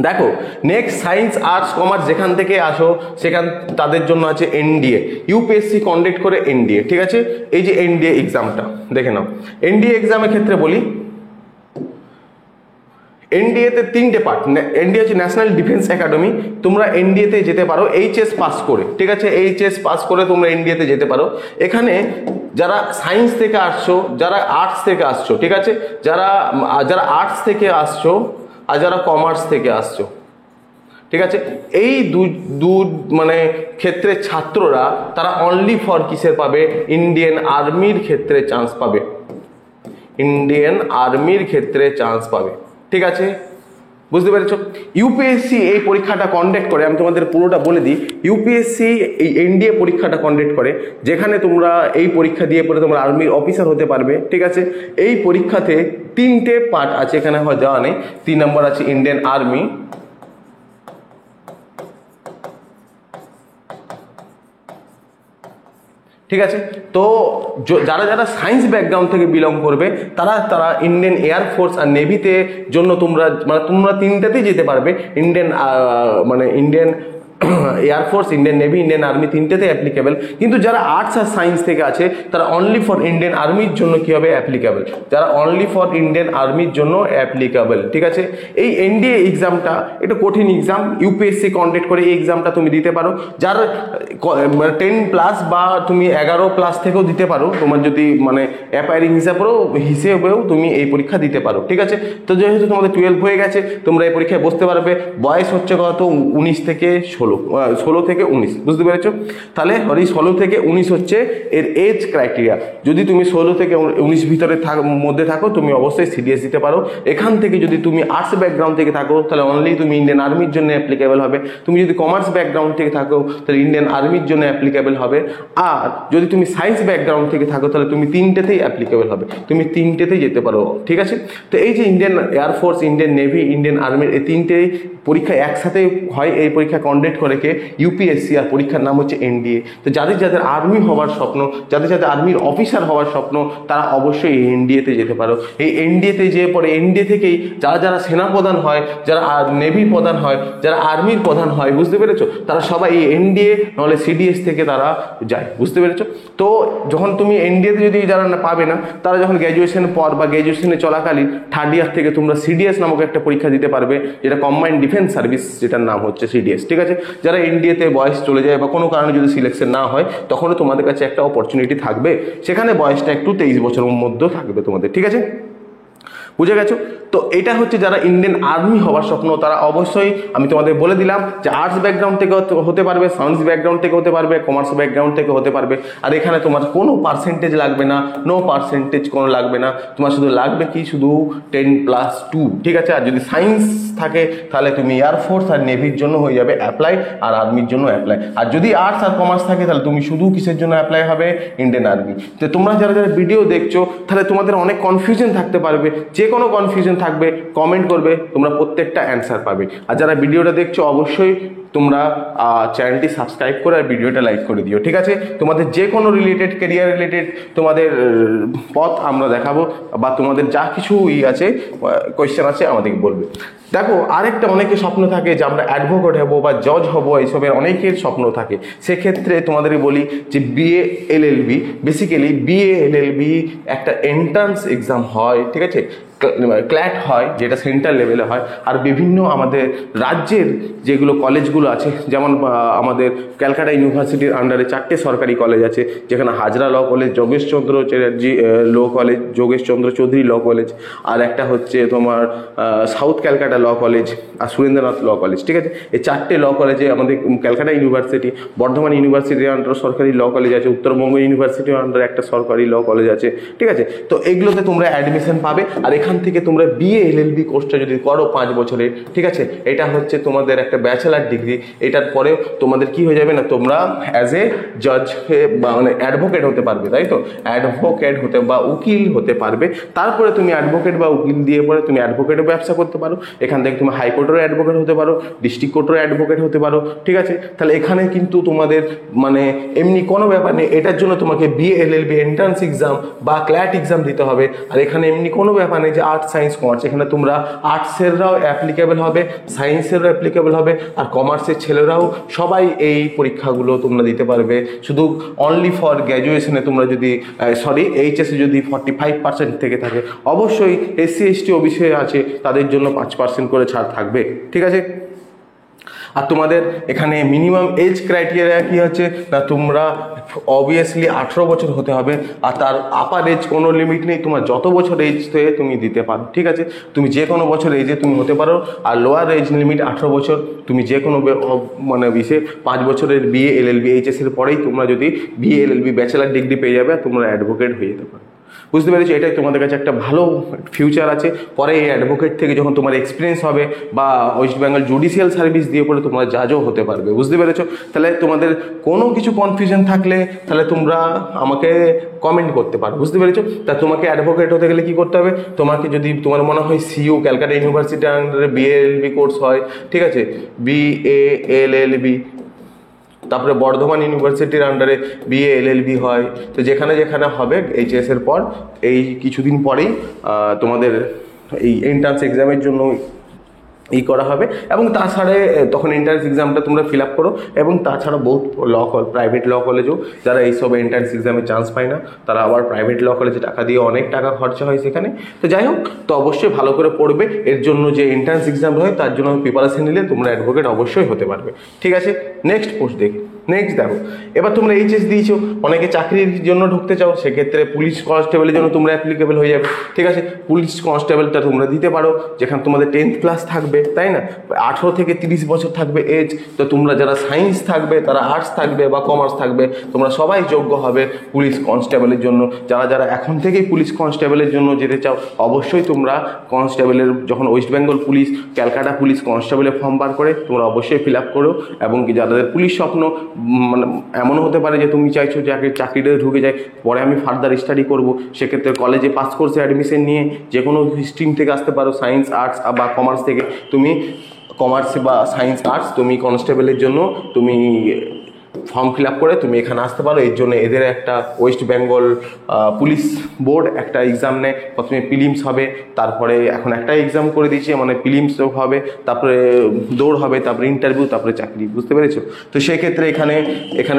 দেখো, নেক্সট সায়েন্স আর্টস কমার্স যেখান থেকে আসো, সেখান তাদের জন্য আছে এনডিএ, ইউপিএসসি কন্ডাক্ট করে এনডিএ, ঠিক আছে। এই যে এনডিএ এক্সামটা দেখে নাও। এনডিএ এক্সামের ক্ষেত্রে বলি, এনডিএতে 3টে পার্ট। এনডিএ হচ্ছে ন্যাশনাল ডিফেন্স একাডেমি, তোমরা এনডিএতে যেতে পারো এইচএস পাস করে, ঠিক আছে। এইচএস পাস করে তোমরা এনডিএতে যেতে পারো। এখানে যারা সায়েন্স থেকে আসছো, যারা আর্টস থেকে আসছো, ঠিক আছে, যারা আর্টস থেকে আসছো আর যারা কমার্স থেকে আসছো, ঠিক আছে, এই দু মানে ক্ষেত্রে ছাত্ররা তারা অনলি ফর কিসের পাবে, ইন্ডিয়ান আর্মির ক্ষেত্রে চান্স পাবে, ঠিক আছে, বুঝতে পেরেছো। ইউপিএসসি এই পরীক্ষাটা কন্ডাক্ট করে, আমি তোমাদের পুরোটা বলে দিই। ইউপিএসসি এই এনডিএ পরীক্ষাটা কন্ডাক্ট করে, যেখানে তোমরা এই পরীক্ষা দিয়ে পরে তোমরা আর্মির অফিসার হতে পারবে, ঠিক আছে। এই পরীক্ষাতে 3টে পার্ট আছে, এখানে হয় দেওয়া নেই। 3 নম্বর আছে ইন্ডিয়ান আর্মি, ঠিক আছে। তো যারা যারা সায়েন্স ব্যাকগ্রাউন্ড থেকে বিলং করবে তারা ইন্ডিয়ান এয়ারফোর্স আর নেভিতে জন্য তোমরা তিনটাতেই যেতে পারবে। Indian air force, Indian navy, Indian army তিনটেতে অ্যাপ্লিকেবল। কিন্তু যারা আর্টস আর সায়েন্স থেকে আছে তারা অনলি ফর ইন্ডিয়ান আর্মির জন্য কি হবে অ্যাপ্লিকেবল, যারা অনলি ফর ইন্ডিয়ান আর্মির জন্য অ্যাপ্লিকেবল। ঠিক আছে। এই এনডিএ এক্সামটা এটা কঠিন এক্সাম, ইউপিএসসি কন্ডাক্ট করে এই এক্সামটা তুমি দিতে পারো। যার 10+ বা তুমি 11+ থেকেও দিতে পারো, তোমার যদি অ্যাপায়ারিং হিসেবেও তুমি এই পরীক্ষা দিতে পারো। ঠিক আছে। তো যেহেতু তোমাদের 12 হয়ে গেছে, তোমরা এই পরীক্ষায় বসতে পারবে। বয়স হচ্ছে কত, 19 থেকে 16 থেকে 19, বুঝতে পেরেছো? তাহলে 16 থেকে 19 হচ্ছে এর এজ ক্রাইটেরিয়া। যদি তুমি 16 থেকে 19 ভিতরে মধ্যে থাকো তুমি অবশ্যই সিডিএস দিতে পারো। এখান থেকে যদি তুমি আর্টস ব্যাকগ্রাউন্ড থেকে থাকো তাহলে অনলি তুমি ইন্ডিয়ান আর্মির জন্য অ্যাপ্লিকেবল হবে। তুমি যদি কমার্স ব্যাকগ্রাউন্ড থেকে থাকো তাহলে ইন্ডিয়ান আর্মির জন্য অ্যাপ্লিকেবল হবে। আর যদি তুমি সায়েন্স ব্যাকগ্রাউন্ড থেকে থাকো তাহলে তুমি তিনটেতেই অ্যাপ্লিকেবল হবে, তুমি তিনটেতেই যেতে পারো। ঠিক আছে। তো এই যে Indian air force, Indian navy, Indian আর্মির এই তিনটেই পরীক্ষা একসাথে হয়। এই পরীক্ষা কন্ডাক্ট করে কে ইউপিএসসি, আর পরীক্ষার নাম হচ্ছে এনডিএ। তো যাদের যাদের আর্মি হওয়ার স্বপ্ন, যাদের যাদের আর্মির অফিসার হওয়ার স্বপ্ন, তারা অবশ্যই এই এনডিএতে যেতে পারো। এই এনডিএতে যেয়ে পরে এনডিএ থেকেই যারা যারা সেনাপ্রধান হয়, যারা নেভির প্রধান হয়, যারা আর্মির প্রধান হয়, বুঝতে পেরেছো? তারা সবাই এই এনডিএ নাহলে সিডিএস থেকে তারা যায়, বুঝতে পেরেছো? তো যখন তুমি এনডিএতে যদি যারা পাবে না, তারা যখন গ্র্যাজুয়েশনের পর বা গ্র্যাজুয়েশনে চলাকালীন 3rd ইয়ার থেকে তোমরা সিডিএস নামক একটা পরীক্ষা দিতে পারবে, যেটা কম্বাইন্ড ডিফেন্স সার্ভিস, যেটার নাম হচ্ছে সিডিএস। ঠিক আছে। যারা এনডিএতে বয়স চলে যায় বা কোনো কারণে যদি সিলেকশন না হয়, তখনও তোমাদের কাছে একটা অপরচুনিটি থাকবে, সেখানে বয়সটা একটু 23 বছরের মধ্যে থাকবে তোমাদের। ঠিক আছে, বুঝে গেছো? তো এটা হচ্ছে যারা ইন্ডিয়ান আর্মি হওয়ার স্বপ্ন, তারা অবশ্যই আমি তোমাদের বলে দিলাম যে আর্টস ব্যাকগ্রাউন্ড থেকে হতে পারবে, সায়েন্স ব্যাকগ্রাউন্ড থেকে হতে পারবে, কমার্স ব্যাকগ্রাউন্ড থেকে হতে পারবে। আর এখানে তোমার কোনো পার্সেন্টেজ লাগবে না, নো পার্সেন্টেজ কোনো লাগবে না। তোমার শুধু লাগবে কি, শুধু 10+2। ঠিক আছে। আর যদি সায়েন্স থাকে তাহলে তুমি এয়ারফোর্স আর নেভির জন্য হয়ে যাবে অ্যাপ্লাই, আর আর্মির জন্য অ্যাপ্লাই। আর যদি আর্টস আর কমার্স থাকে তাহলে তুমি শুধু কিসের জন্য অ্যাপ্লাই হবে, ইন্ডিয়ান আর্মি। তো তোমরা যারা যারা ভিডিও দেখছো তাহলে তোমাদের অনেক কনফিউশন থাকতে পারবে, যে কোনো কনফিউশন থাকবে কমেন্ট করবে, তোমরা প্রত্যেকটা অ্যান্সার পাবে। আর যারা ভিডিওটা দেখছো অবশ্যই তোমরা চ্যানেলটি সাবস্ক্রাইব করে আর ভিডিওটা লাইক করে দিও। ঠিক আছে। তোমাদের যে কোনো রিলেটেড, কেরিয়ার রিলেটেড তোমাদের পথ আমরা দেখাবো, বা তোমাদের যা কিছু আছে কোয়েশ্চেন আছে আমাদেরকে বলবে। দেখো, আরেকটা অনেকের স্বপ্ন থাকে যে আমরা অ্যাডভোকেট হবো বা জজ হবো, এইসবের অনেকের স্বপ্ন থাকে। সেক্ষেত্রে তোমাদেরকে বলি যে BA LLB, basically BA LLB একটা এন্ট্রান্স এক্সাম হয়। ঠিক আছে। ক্ল্যাট হয়, যেটা সেন্ট্রাল লেভেলে হয়। আর বিভিন্ন আমাদের রাজ্যের যেগুলো কলেজগুলো আছে, যেমন আমাদের ক্যালকাটা ইউনিভার্সিটির আন্ডারে 4টে সরকারি কলেজ আছে, যেখানে Hazra law college, Jogeshchandra Chatterjee law college, Jogeshchandra Chowdhury law college, আর একটা হচ্ছে তোমার সাউথ ক্যালকাটা ল কলেজ, আর সুরেন্দ্রনাথ ল কলেজ। ঠিক আছে। এই 4টে ল কলেজে আমাদের ক্যালকাটা ইউনিভার্সিটি, বর্ধমান ইউনিভার্সিটির আন্ডারে সরকারি ল কলেজ আছে, উত্তরবঙ্গ ইউনিভার্সিটির আন্ডারে একটা সরকারি ল কলেজ আছে। ঠিক আছে। তো এগুলোতে তোমরা অ্যাডমিশন পাবে। আর এখান থেকে তোমরা বিএ এলএলবি কোর্সটা যদি করো 5 বছরের, ঠিক আছে, এটা হচ্ছে তোমাদের একটা ব্যাচেলার ডিগ্রি। এটার পরেও তোমাদের কি হয়ে যাবে না, তোমরা অ্যাজ এ জজ বা অ্যাডভোকেট হতে পারবে, তাই তো? অ্যাডভোকেট হতে বা উকিল হতে পারবে। তারপরে তুমি অ্যাডভোকেট বা উকিল দিয়ে পরে তুমি অ্যাডভোকেটের ব্যবসা করতে পারো। এখান থেকে তুমি হাইকোর্টেরও অ্যাডভোকেট হতে পারো, ডিস্ট্রিক্ট কোর্টেরও অ্যাডভোকেট হতে পারো। ঠিক আছে। তাহলে এখানে কিন্তু তোমাদের এমনি কোনো ব্যাপার নেই, এটার জন্য তোমাকে বিএ এলএলবি এন্ট্রান্স এক্সাম বা ক্ল্যাট এক্সাম দিতে হবে। আর এখানে এমনি কোনো ব্যাপার নেই যে আর্টস সায়েন্স কমার্স, এখানে তোমরা আর্টসেররাও অ্যাপ্লিকেবল হবে, সায়েন্সেরও অ্যাপ্লিকেবল হবে, আর কমার্সের ছেলেরাও সবাই এই পরীক্ষাগুলো তোমরা দিতে পারবে। শুধু অনলি ফর গ্র্যাজুয়েশনে তোমরা যদি এইচএসে যদি 45% থেকে থাকে, অবশ্যই এসসি এসটি ওবিসি আছে তাদের জন্য 5% করে ছাড় থাকবে। ঠিক আছে। আর তোমাদের এখানে মিনিমাম এজ ক্রাইটেরিয়া কি হচ্ছে না, তোমরা অবভিয়াসলি 18 বছর হতে হবে। আর তার আপার এজ কোনো লিমিট নেই, তোমার যত বছর এজ থেকে তুমি দিতে পারো। ঠিক আছে। তুমি যে কোনো বছর এজে তুমি হতে পারো। আর লোয়ার এজ লিমিট 18 বছর। তুমি যে কোনো বিষয়ে 5 বছরের বিএ এলএলবি এইচএসের পরেই তোমরা যদি বিএ এলএলবি ব্যাচেলার ডিগ্রি পেয়ে যাবে, তোমরা অ্যাডভোকেট হয়ে যেতে পারো। বুঝতে পেরেছি? এটাই তোমাদের কাছে একটা ভালো ফিউচার আছে। পরে এই অ্যাডভোকেট থেকে যখন তোমার এক্সপিরিয়েন্স হবে বা ওয়েস্ট বেঙ্গল জুডিশিয়াল সার্ভিস দিয়ে পরে তোমরা জাজও হতে পারবে। বুঝতে পেরেছো? তাহলে তোমাদের কোনো কিছু কনফিউশন থাকলে তাহলে তোমরা আমাকে কমেন্ট করতে পারো। বুঝতে পেরেছো? তা তোমাকে অ্যাডভোকেট হতে গেলে কি করতে হবে, তোমাকে যদি তোমার মনে হয় সিইউ ক্যালকাটা ইউনিভার্সিটির আন্ডারে বিএলএলবি কোর্স হয়, ঠিক আছে, বিএএলএলবি তারপরে বর্ধমান ইউনিভার্সিটির আন্ডারে বিএ এলএলবি হয়। তো যেখানে যেখানে হবে এইচএস এর পর এই কিছুদিন পরেই তোমাদের এই এন্ট্রান্স এক্সামের জন্য করা হবে, এবং তাছাড়া তখন এন্ট্রান্স এক্সামটা তোমরা ফিল আপ করো। এবং তাছাড়া বহুত প্রাইভেট ল কলেজও যারা এইসব এন্ট্রান্স এক্সামে চান্স পায় না, তারা আবার প্রাইভেট ল কলেজে টাকা দিয়ে অনেক টাকা খরচা হয় সেখানে। তো যাই হোক, তো অবশ্যই ভালো করে পড়বে। এর জন্য যে এন্ট্রান্স এক্সাম হয় তার জন্য প্রিপারেশন নিলে তোমরা অ্যাডভোকেট অবশ্যই হতে পারবে। ঠিক আছে, নেক্সট পোস্ট দেখি। নেক্সট দেখো, এবার তোমরা এইচএস দিয়েছো, অনেকে চাকরির জন্য ঢুকতে চাও, সেক্ষেত্রে পুলিশ কনস্টেবলের জন্য তোমরা অ্যাপ্লিকেবল হয়ে যাবে। ঠিক আছে, পুলিশ কনস্টেবলটা তোমরা দিতে পারো যেখানে তোমাদের 10th ক্লাস থাকবে, তাই না? 18 থেকে 30 বছর থাকবে এজ। তো তোমরা যারা সায়েন্স থাকবে, তারা আর্টস থাকবে বা কমার্স থাকবে, তোমরা সবাই যোগ্য হবে পুলিশ কনস্টেবলের জন্য। যারা যারা এখন থেকেই পুলিশ কনস্টেবলের জন্য যেতে চাও, অবশ্যই তোমরা কনস্টেবলের যখন west Bengal police, Calcutta police কনস্টেবলের ফর্ম বার করে তোমরা অবশ্যই ফিল আপ করো। এবং কি যাদের পুলিশ স্বপ্ন, মানে এমনও হতে পারে যে তুমি চাইছো যে আগে চাকরিটা ঢুকে যায়, পরে আমি ফার্দার স্টাডি করব, সেক্ষেত্রে কলেজে পাস কোর্সে অ্যাডমিশন নিয়ে যে কোনো স্ট্রিম থেকে আসতে পারো, সায়েন্স আর্টস বা কমার্স থেকে। তুমি কমার্স বা সায়েন্স আর্টস, তুমি কনস্টেবলের জন্য তুমি ফর্ম ফিল আপ করে তুমি এখানে আসতে পারো। এর জন্য এদের একটা ওয়েস্ট বেঙ্গল পুলিশ বোর্ড একটা এক্সাম নেয়। প্রথমে প্রিলিমস হবে, তারপরে এখন একটা এক্সাম করে দিয়েছে, মানে প্রিলিমসও হবে, তারপরে দৌড় হবে, তারপরে ইন্টারভিউ, তারপরে চাকরি। বুঝতে পেরেছো? তো সেক্ষেত্রে এখানে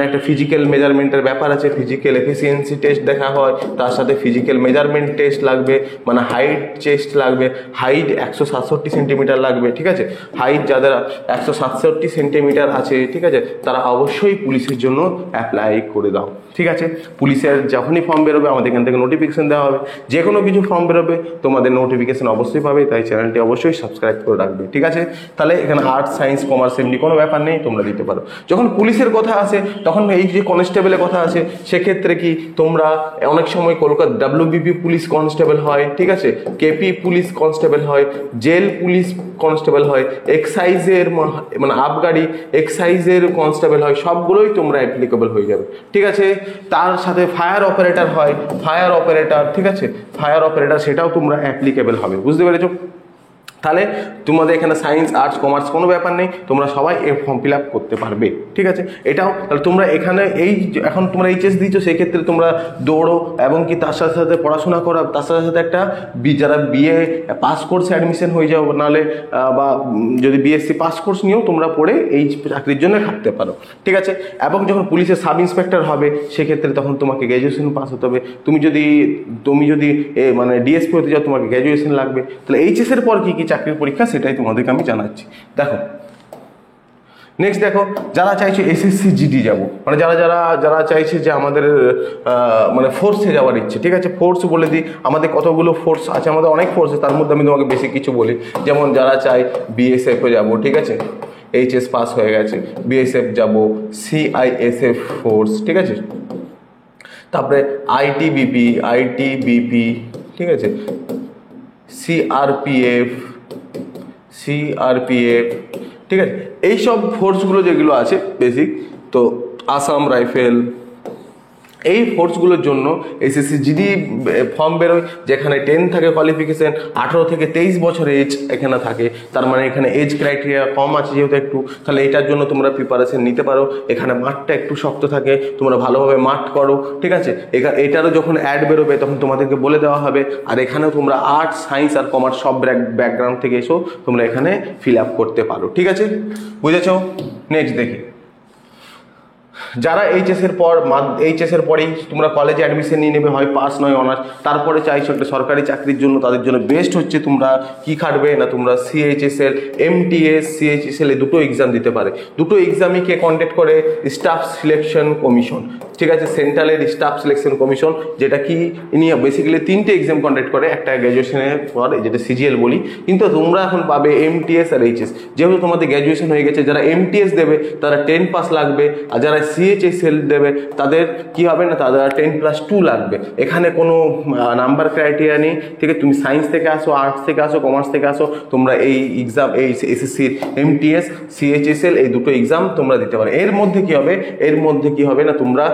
একটা ফিজিক্যাল মেজারমেন্টের ব্যাপার আছে, ফিজিক্যাল এফিসিয়েন্সি টেস্ট দেখা হয়, তার সাথে ফিজিক্যাল মেজারমেন্ট টেস্ট লাগবে, মানে হাইট চেস্ট লাগবে, হাইট 167 সেন্টিমিটার লাগবে। ঠিক আছে, হাইট যাদের 167 সেন্টিমিটার আছে, ঠিক আছে, তারা অবশ্যই পুলিশের জন্য অ্যাপ্লাই করে দাও। ঠিক আছে, পুলিশের যখনই ফর্ম বেরোবে আমাদের এখান থেকে নোটিফিকেশন দেওয়া হবে। যে কোনো কিছু ফর্ম বেরোবে তোমাদের নোটিফিকেশন অবশ্যই পাবে, তাই চ্যানেলটি অবশ্যই সাবস্ক্রাইব করে রাখবে। ঠিক আছে, তাহলে এখানে আর্টস সায়েন্স কমার্স এমনি কোনো ব্যাপার নেই, তোমরা দিতে পারো। যখন পুলিশের কথা আসে, তখন এই যে কনস্টেবলের কথা আসে, সেক্ষেত্রে কি তোমরা অনেক সময় কলকাতা WBP পুলিশ কনস্টেবল হয়, ঠিক আছে, কেপি পুলিশ কনস্টেবল হয়, জেল পুলিশ কনস্টেবল হয়, এক্সাইজের মানে আবগারি এক্সাইজের কনস্টেবল হয়, সবগুলোই তোমরা অ্যাপ্লিকেবল হয়ে যাবে। ঠিক আছে, তার সাথে ফায়ার অপারেটর হয়, ফায়ার অপারেটর, ঠিক আছে, ফায়ার অপারেটর সেটাও তোমরা অ্যাপ্লিকেবল হবে। বুঝতে পেরেছো? তাহলে তোমাদের এখানে সায়েন্স আর্টস কমার্স কোনো ব্যাপার নেই, তোমরা সবাই এই ফর্ম ফিল আপ করতে পারবে। ঠিক আছে, এটাও তাহলে তোমরা এখানে এখন তোমরা এইচএস দিচ্ছ, সেক্ষেত্রে তোমরা দৌড়ো এবং কি তার সাথে সাথে পড়াশোনা করো, তার সাথে সাথে একটা যারা বিএ পাস কোর্সে অ্যাডমিশন হয়ে যাও, নাহলে বা যদি বিএসসি পাস কোর্স নিয়েও তোমরা পড়ে এই চাকরির জন্য খাটতে পারো। ঠিক আছে, এবং যখন পুলিশের সাব ইন্সপেক্টর হবে, সেক্ষেত্রে তখন তোমাকে গ্র্যাজুয়েশন পাস হতে হবে। তুমি যদি মানে ডিএসপি হতে যাও, তোমাকে গ্র্যাজুয়েশন লাগবে। তাহলে এইচএস এর পর কি কি চাকরির পরীক্ষা, সেটাই তোমাদেরকে আমি জানাচ্ছি। দেখো নেক্সট, দেখো যারা চাইছে এসএসসি জিডি যাবো, মানে যারা চাইছে যে আমাদের মানে ফোর্সে যাওয়ার ইচ্ছে। ঠিক আছে, ফোর্স বলে দিই, আমাদের কতগুলো ফোর্স আছে, আমাদের অনেক ফোর্স আছে, তার মধ্যে আমি তোমাকে বেশি কিছু বলি। যেমন যারা চাই বিএসএফে যাবো, ঠিক আছে, এইচএস পাস হয়ে গেছে, বিএসএফ যাবো, সিআইএসএফ ফোর্স, ঠিক আছে, তারপরে আইটিবিপি, ঠিক আছে, সিআরপিএফ, ঠিক আছে, এইসব ফোর্সগুলো যেগুলো আছে বেসিক, তো আসাম রাইফেল, এই ফোর্সগুলোর জন্য এসএসসি জিডি ফর্ম বেরোয়, যেখানে 10 থাকে কোয়ালিফিকেশন, 18 থেকে 23 বছর এজ এখানে থাকে। তার মানে এখানে এজ ক্রাইটেরিয়া কম আছে যেহেতু একটু, তাহলে এটার জন্য তোমরা প্রিপারেশন নিতে পারো। এখানে মাঠটা একটু শক্ত থাকে, তোমরা ভালোভাবে মাঠ করো। ঠিক আছে, এটারও যখন অ্যাড বেরোবে তখন তোমাদেরকে বলে দেওয়া হবে। আর এখানেও তোমরা আর্টস সায়েন্স আর কমার্স সব ব্যাকগ্রাউন্ড থেকে এসো, তোমরা এখানে ফিল আপ করতে পারো। ঠিক আছে, বুঝেছো? নেক্সট দেখি, যারা এইচএসের পরেই তোমরা কলেজে অ্যাডমিশন নিয়ে নেবে, হয় পাস নয় অনার্স, তারপরে চাইছো একটা সরকারি চাকরির জন্য, তাদের জন্য বেস্ট হচ্ছে তোমরা কি খাটবে না, তোমরা সিএইচএসএল, এমটিএস, সিএইচএসএল এই দুটো এক্সাম দিতে পারে। দুটো এক্সামই কে কন্ডাক্ট করে? Staff selection commission. ঠিক আছে, সেন্ট্রালের স্টাফ সিলেকশন কমিশন, যেটা কি নিয়ে বেসিক্যালি 3টে এক্সাম কন্ডাক্ট করে, একটা গ্র্যাজুয়েশনের পর যেটা সিজিএল বলি। কিন্তু তোমরা এখন পাবে এমটিএস আর এইচএস। যেহেতু তোমাদের গ্র্যাজুয়েশন হয়ে গেছে, যারা এমটিএস দেবে তারা 10 পাস লাগবে, আর যারা সিএইচএসএল দেবে তাদের কি হবে না, তাদের 10+2 লাগবে। এখানে কোনো নাম্বার ক্রাইটেরিয়া নেই, ঠিক আছে? তুমি সায়েন্স থেকে আসো, আর্টস থেকে আসো, কমার্স থেকে আসো, তোমরা এই এক্সাম, এই এসএসসির এমটিএস, সিএইচএসএল এই দুটো এক্সাম তোমরা দিতে পারো। এর মধ্যে কি হবে, এর মধ্যে কি হবে না, তোমরা